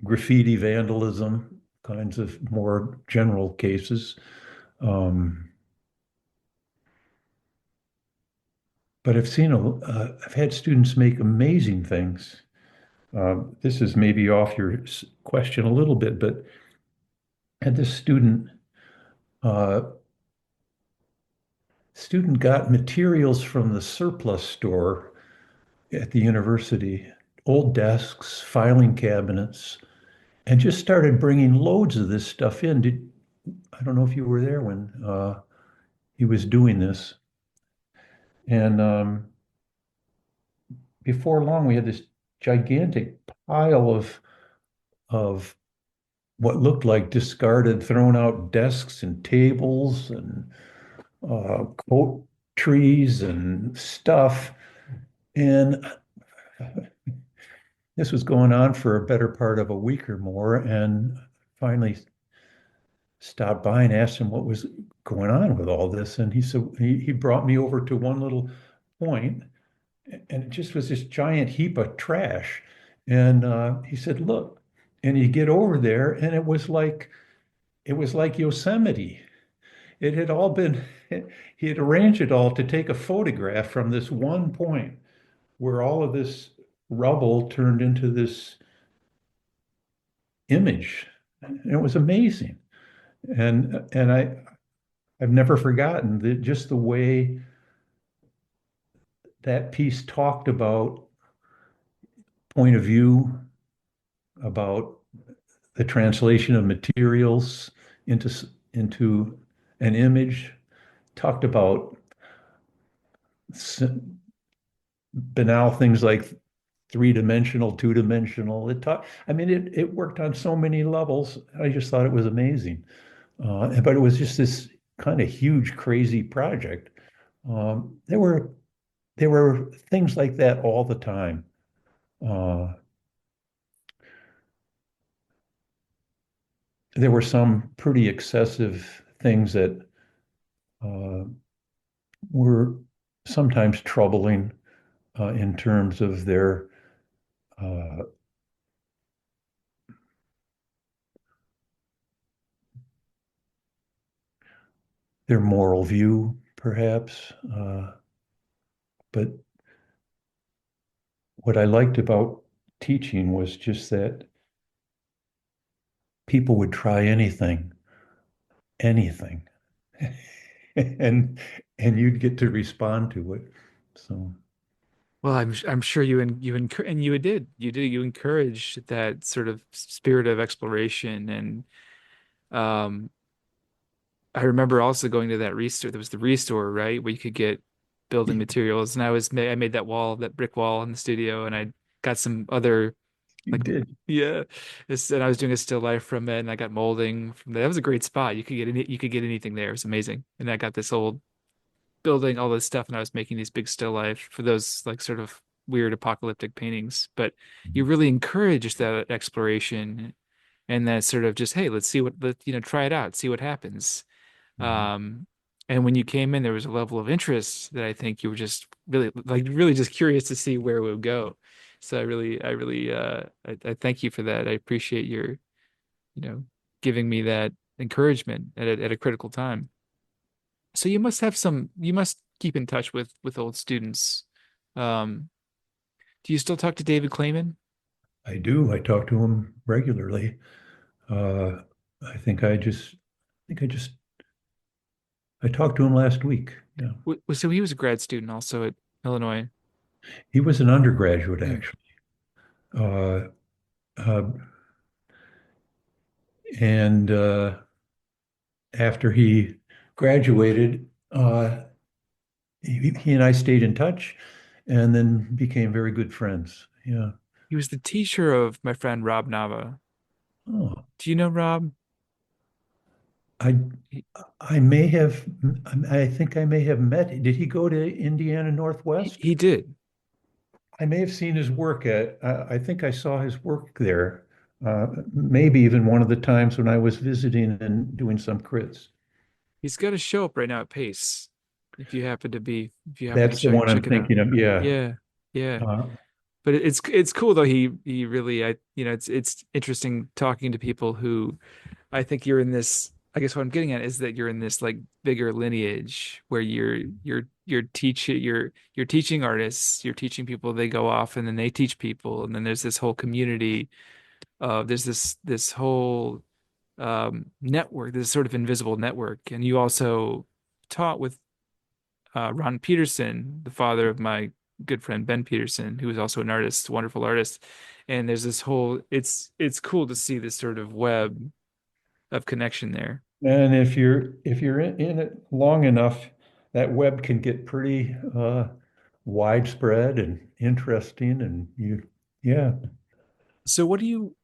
graffiti vandalism kinds of more general cases. Um, but I've had students make amazing things. This is maybe off your question a little bit, but had this uh, student got materials from the surplus store at the university, old desks, filing cabinets, and just started bringing loads of this stuff in. I don't know if you were there when he was doing this. And before long, we had this gigantic pile of what looked like discarded, thrown out desks and tables and coat trees and stuff. And this was going on for a better part of a week or more. And finally stopped by and asked him what was going on with all this. And he said, he brought me over to one little point, and it just was this giant heap of trash. And he said, look, and you get over there, and it was like Yosemite. It had all been, he had arranged it all to take a photograph from this one point where all of this rubble turned into this image. And it was amazing. And I've never forgotten just the way that piece talked about point of view, about the translation of materials into an image, talked about banal things like three-dimensional, two-dimensional. I mean, it worked on so many levels. I just thought it was amazing. But it was just this kind of huge, crazy project. There were things like that all the time. Uh, there were some pretty excessive things that uh, were sometimes troubling in terms of uh, their moral view, perhaps. But what I liked about teaching was just that people would try anything, anything, and and you'd get to respond to it. So
Well, I'm sure you encouraged that sort of spirit of exploration. And um I remember also going to that restore. There was the restore, right, where you could get building materials. And I made that wall, that brick wall in the studio, and I got some other
you
like,
did.
yeah, and I was doing a still life from it, and I got molding from that. That was a great spot. You could get anything there. It was amazing. And I got this old building, all this stuff, and I was making these big still life for those like sort of weird apocalyptic paintings, but you really encourage that exploration and that sort of just, hey, let's see try it out, see what happens.
Mhm.
Um, and when you came in, there was a level of interest that I think you were just really just curious to see where it would go. So I thank you for that. I appreciate your, you know, giving me that encouragement at a critical time. So you must keep in touch with old students. Um, do you still talk to David Clayman?
I do. I talk to him regularly. Uh, I think I just, I talked to him last week. Yeah.
So he was a grad student also at Illinois.
He was an undergraduate,
Hmm.
actually. Uh, uh, and after he graduated, he and I stayed in touch and then became very good friends. Yeah.
He was the teacher of my friend Rob Nava.
Oh,
Do you know Rob?
I
He,
I may have, I think I may have met. Did he go to Indiana Northwest?
he did.
I may have seen his work at, I think I saw his work there. Maybe even one of the times when I was visiting and doing some crits.
He's got a show up right now at Pace. If you happen to
That's the one I'm
check it out.
thinking of. Yeah.
Yeah, yeah.
Uh,
But it's cool though. He really it's interesting talking to people who I think you're in this. I guess what I'm getting at is that you're in this like bigger lineage where you're teaching artists, you're teaching people, they go off and then they teach people, and then there's this whole community of there's this whole network, this sort of invisible network. And you also taught with Ron Peterson, the father of my good friend Ben Peterson, who is also an artist, wonderful artist. And there's this whole it's cool to see this sort of web of connection there.
and if you're in it long enough, that web can get pretty widespread and interesting, and yeah,
So what do you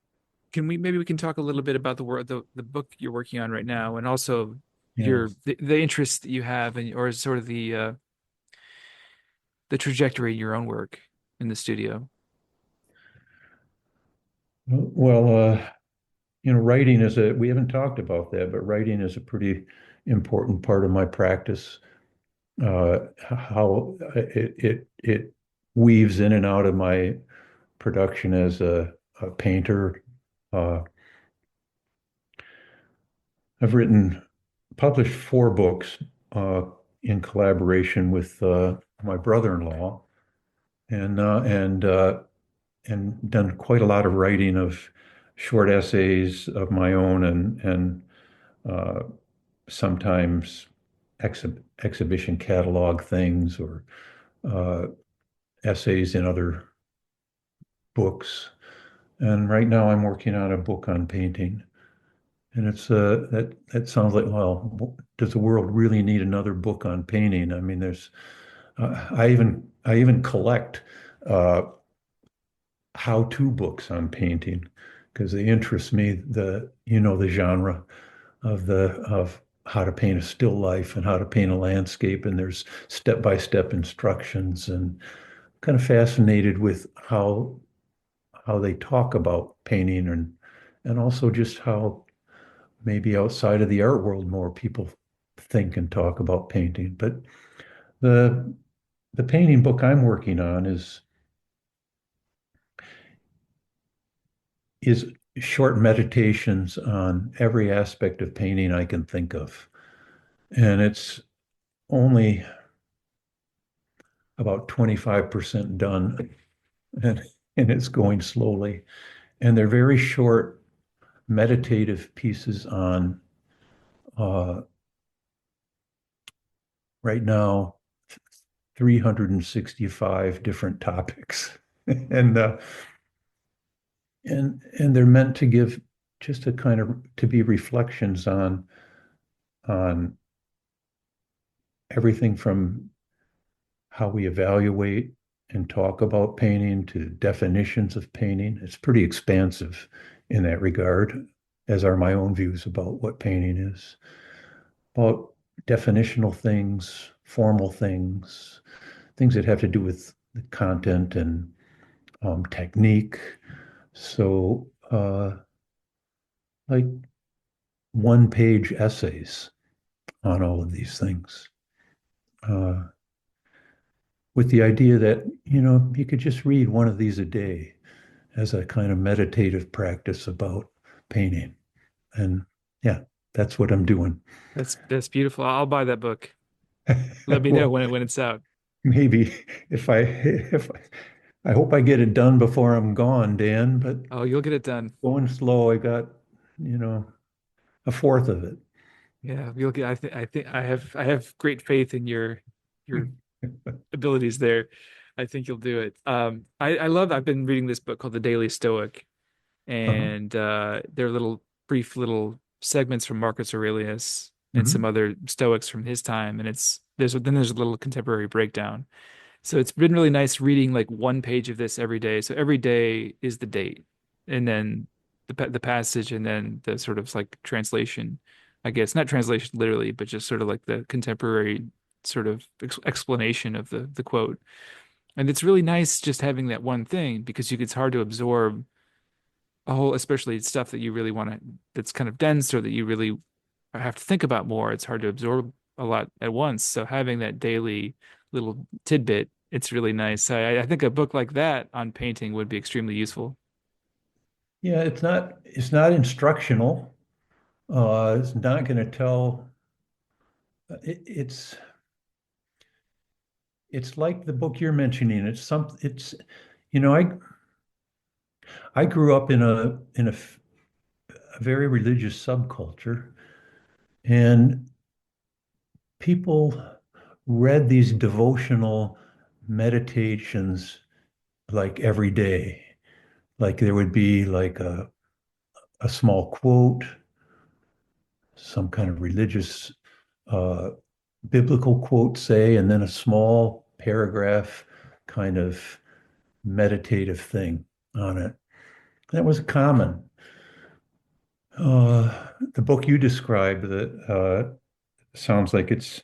can we maybe we can talk a little bit about the book you're working on right now and also
yeah.
the interest that you have and or sort of the trajectory in your own work in the studio.
Well, writing we haven't talked about that, but writing is a pretty important part of my practice. How it weaves in and out of my production as a painter. Uh, I've published four books uh, in collaboration with my brother-in-law, and uh, and uh, and done quite a lot of writing of short essays of my own and uh, sometimes exhibition catalog things or uh, essays in other books. And right now I'm working on a book on painting. And that sounds like, well, does the world really need another book on painting? I mean, I even collect uh, how-to books on painting because they interest me, the genre of how to paint a still life and how to paint a landscape, and there's step-by-step instructions, and kind of fascinated with how they talk about painting and also just how maybe outside of the art world more people think and talk about painting. But the the painting book I'm working on is short meditations on every aspect of painting I can think of. And it's only about 25% done and, and it's going slowly. And they're very short meditative pieces on uh, right now 365 different topics. and and they're meant to give just a kind of to be reflections on everything from how we evaluate and talk about painting to definitions of painting. It's pretty expansive in that regard, as are my own views about what painting is, about definitional things, formal things, things that have to do with the content and technique. So, like one-page essays on all of these things, uh, with the idea that, you could just read one of these a day as a kind of meditative practice about painting. And yeah, that's what I'm doing.
That's beautiful. I'll buy that book. Let me know
Well,
when it's out.
maybe if I hope I get it done before I'm gone, Dan, but
Oh, you'll get it done.
going slow. I got, you know, a fourth of it.
Yeah, you'll get. I think I have great faith in your abilities there. I think you'll do it. I love. I've been reading this book called The Daily Stoic,
Uh-huh.
and they're little brief little segments from Marcus Aurelius and some
Hmm.
other Stoics from his time, and there's a little contemporary breakdown. So it's been really nice reading like one page of this every day. So every day is the date, and then the passage, and then the sort of like translation. I guess not translation literally, but just sort of like the contemporary sort of explanation of the quote. And it's really nice just having that one thing because it's hard to absorb a whole, especially stuff that you really want to, that's kind of dense or that you really have to think about more. It's hard to absorb a lot at once. So having that daily little tidbit, it's really nice. I think a book like that on painting would be extremely useful.
Yeah, it's not instructional. It's not going to tell. It's like the book you're mentioning. You know, I grew up in a very religious subculture, and people read these devotional meditations like every day. Like there would be like a small quote, some kind of religious uh, biblical quote, say, and then a small paragraph kind of meditative thing on it. That was common. The book you described that sounds like it's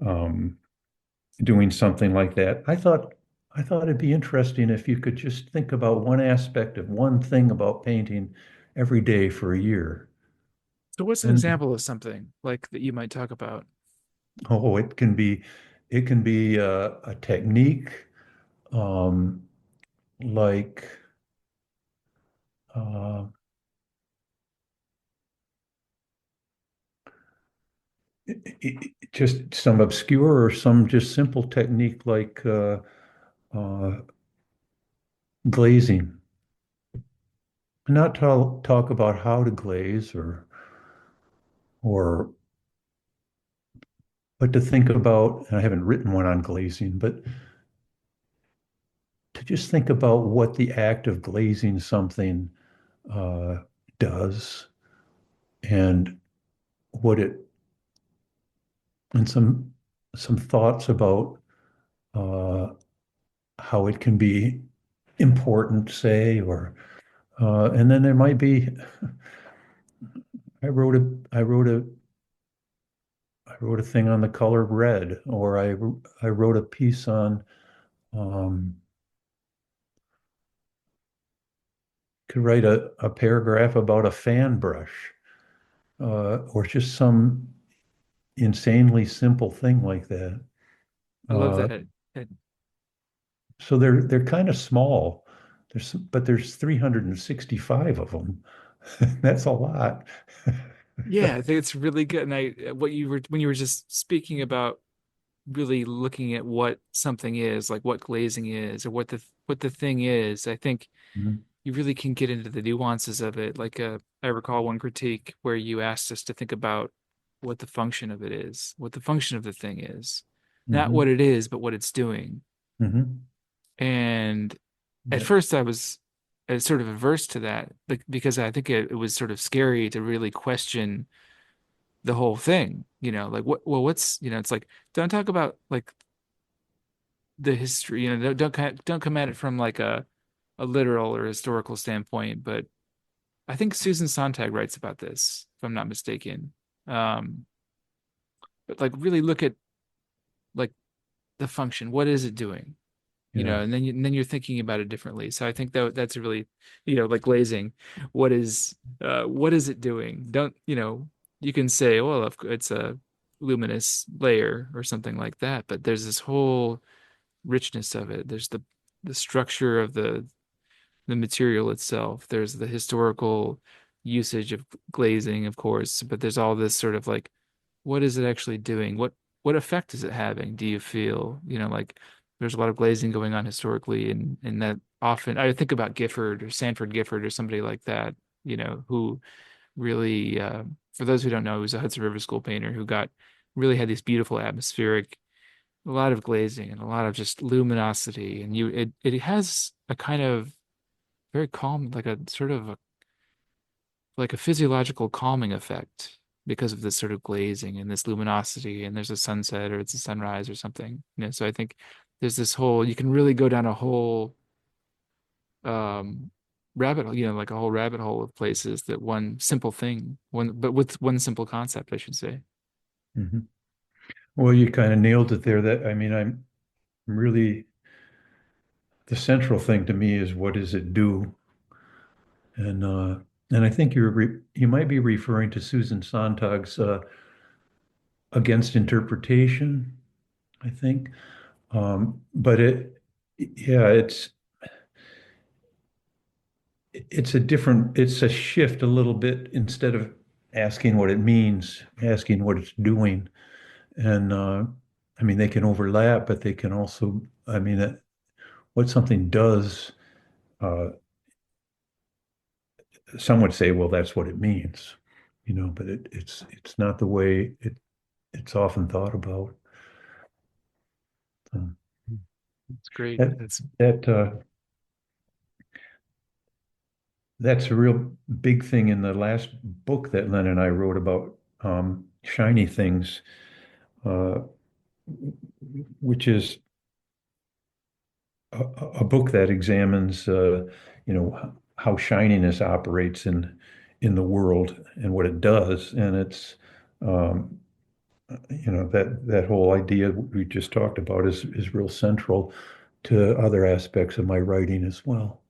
um, doing something like that. I thought it'd be interesting if you could just think about one aspect of one thing about painting every day for a year.
So what's an
And
example of something like that you might talk about?
oh, it can be a technique, um, like uh, just some obscure or some just simple technique like uh, glazing. Not talk about how to glaze or but to think about, and I haven't written one on glazing, but to just think about what the act of glazing something uh, does and what it and some thoughts about uh, how it can be important, say, or and then there might be. I wrote a thing on the color red, or I wrote a piece on um, could write a paragraph about a fan brush, or just some insanely simple thing like that.
I love
Uh,
that.
so they're kind of small. There's 365 of them. That's a lot.
Yeah, I think it's really good. And what you were when you were just speaking about really looking at what something is, like what glazing is, or what the thing is, I think
Mhm.
you really can get into the nuances of it. Like I recall one critique where you asked us to think about what the function of it is, what the function of the thing is, not what
Mhm.
it is, but what it's doing.
Mhm.
And at
Yeah.
first, I was sort of averse to that, like because I think it was sort of scary to really question the whole thing. Like what's it's like don't talk about like the history. Don't come at it from like a literal or historical standpoint, but I think Susan Sontag writes about this, if I'm not mistaken. Um, but like really look at like the function. What is it doing?
Yeah.
and then you're thinking about it differently. So I think that that's a really, like glazing. What is it doing? Don't, you can say, well, it's a luminous layer or something like that, but there's this whole richness of it. There's the structure of the material itself. There's the historical usage of glazing, of course, but there's all this sort of like, what is it actually doing? What effect is it having? Do you feel, like there's a lot of glazing going on historically, and that often I think about Gifford or Sanford Gifford or somebody like that, who really, for those who don't know, he was a Hudson River School painter who got really had these beautiful atmospheric, a lot of glazing and a lot of just luminosity, and it has a kind of very calm, like a sort of like a physiological calming effect because of this sort of glazing and this luminosity, and there's a sunset or it's a sunrise or something. So I think there's this whole, you can really go down a whole um rabbit hole, like a whole rabbit hole of places that one simple thing, but with one simple concept, I should say.
Hmm. Well, you kind of nailed it there. That I mean, I'm really the central thing to me is what does it do? And uh, and I think you might be referring to Susan Sontag's Against Interpretation, I think. But yeah, it's a different, it's a shift a little bit instead of asking what it means, asking what it's doing. And I mean, they can overlap, but they can also, I mean, what something does, uh, some would say, well, that's what it means, but it's not the way it's often thought about. Um,
It's great.
that that that's a real big thing in the last book that Len and I wrote about shiny things, uh, which is a, a book that examines, how shininess operates in the world and what it does, and it's um, that whole idea we just talked about is real central to other aspects of my writing as well.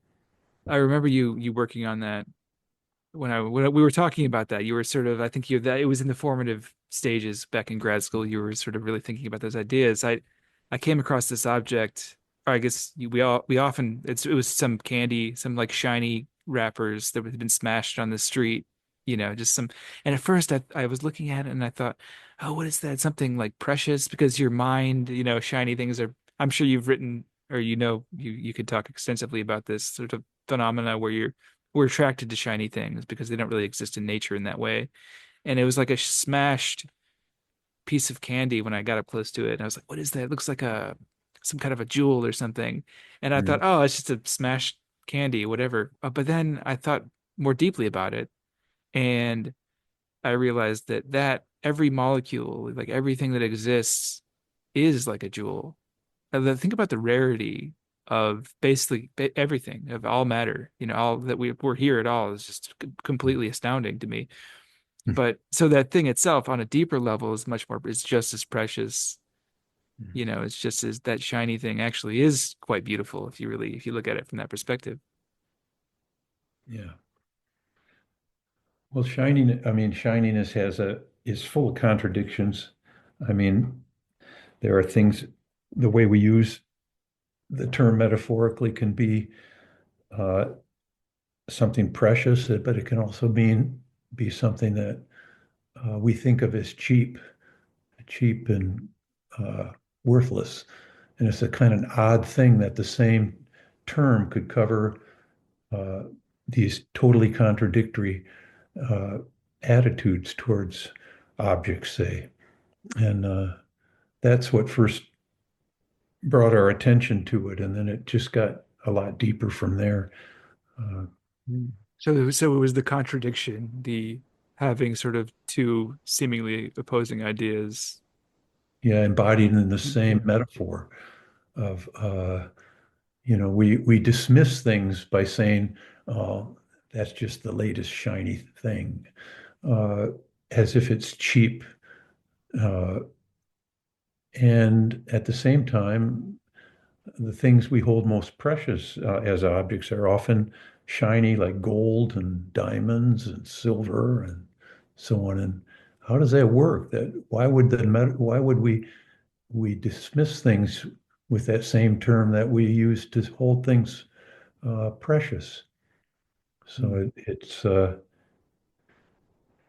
I remember you working on that when we were talking about that. You were sort of, I think you that it was in the formative stages back in grad school. You were sort of really thinking about those ideas. I came across this object, or I guess we often it was some candy, some like shiny wrappers that had been smashed on the street, just some. And at first I was looking at it and I thought, oh, what is that? Something like precious, because your mind, shiny things are. I'm sure you've written, or you could talk extensively about this sort of phenomena where we're attracted to shiny things because they don't really exist in nature in that way. And it was like a smashed piece of candy when I got up close to it. And I was like, what is that? It looks like some kind of a jewel or something. And I thought,
Mm,
oh, it's just a smashed candy, whatever. But then I thought more deeply about it, and I realized that every molecule, like everything that exists, is like a jewel. Think about the rarity of basically everything, of all matter, all that we're here at all is just completely astounding to me.
mm,
But so that thing itself on a deeper level is much more, it's just as precious,
mm.
it's just as that shiny thing actually is quite beautiful if you look at it from that perspective.
Yeah. Well, shininess is full of contradictions. I mean, there are things, the way we use the term metaphorically can be uh, something precious, but it can also be something that we think of as cheap and uh, worthless. And it's a kind of an odd thing that the same term could cover uh, these totally contradictory uh, attitudes towards objects, say. And that's what first brought our attention to it. And then it just got a lot deeper from there. Uh,
Mm. So it was the contradiction, the having sort of two seemingly opposing ideas.
yeah, embodied in the
Mm.
same metaphor of, we dismiss things by saying, oh, that's just the latest shiny thing, uh, as if it's cheap. Uh, and at the same time, the things we hold most precious as objects are often shiny, like gold and diamonds and silver and so on. And how does that work? Why would we dismiss things with that same term that we use to hold things precious? So
Hmm.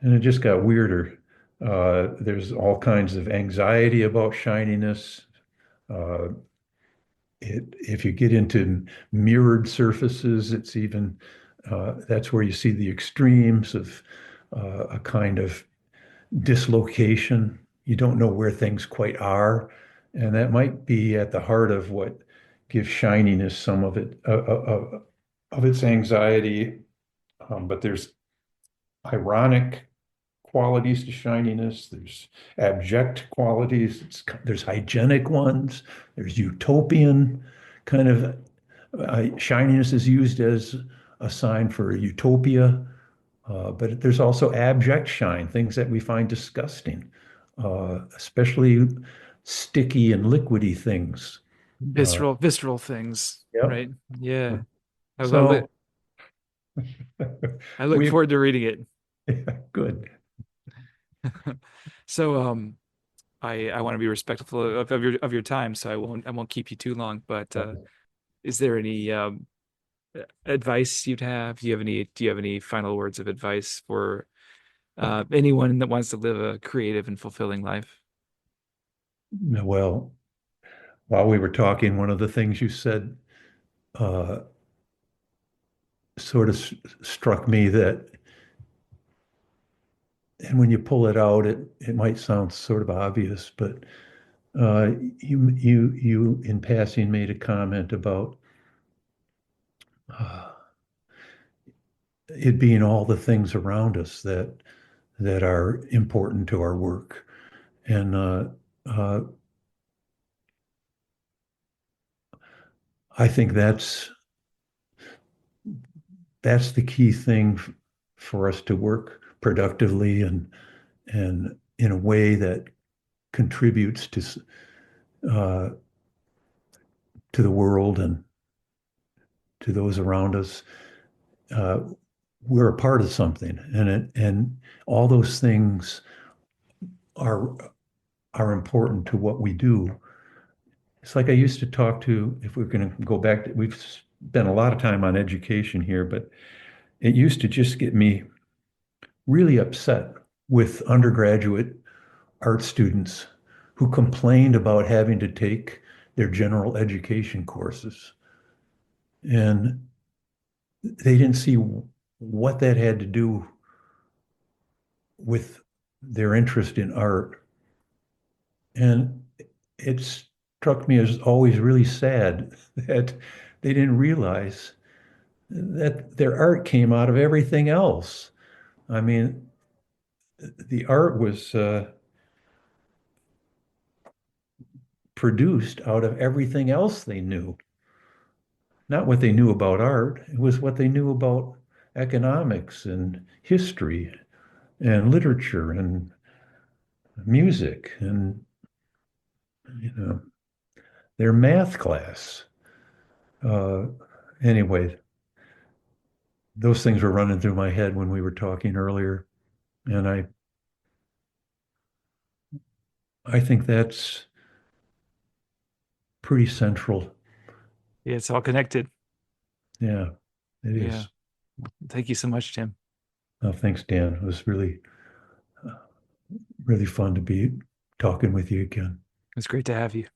and it just got weirder. There's all kinds of anxiety about shininess. Uh, if you get into mirrored surfaces, it's even that's where you see the extremes of a kind of dislocation. You don't know where things quite are, and that might be at the heart of what gives shininess some of its anxiety. But there's ironic qualities to shininess. There's abject qualities. There's hygienic ones. There's utopian kind of shininess is used as a sign for utopia. But there's also abject shine, things that we find disgusting, especially sticky and liquidy things. Uh,
Visceral things,
yep.
right? Yeah. I
So
I look
we
forward to reading it.
good.
So I want to be respectful of your time, so I won't keep you too long. But is there any advice you'd have? Do you have any final words of advice for anyone that wants to live a creative and fulfilling life?
Well, while we were talking, one of the things you said uh, sort of struck me that, and when you pull it out, it might sound sort of obvious, but you in passing made a comment about uh, it being all the things around us that are important to our work, and uh, I think that's the key thing for us to work productively and in a way that contributes uh, to the world and to those around us. Uh, we're a part of something, and all those things are are important to what we do. It's like I used to talk to, if we're going to go back, we've spent a lot of time on education here, but it used to just get me really upset with undergraduate art students who complained about having to take their general education courses. And they didn't see what that had to do with their interest in art. And it struck me as always really sad that they didn't realize that their art came out of everything else. I mean, the art was produced out of everything else they knew. Not what they knew about art, it was what they knew about economics and history and literature and music and, you know, their math class. Uh, anyway, those things were running through my head when we were talking earlier, and I think that's pretty central.
Yeah, it's all connected.
Yeah, it
Yeah.
is.
Thank you so much, Tim.
Thanks, Dan. It was uh, really fun to be talking with you again.
It's great to have you.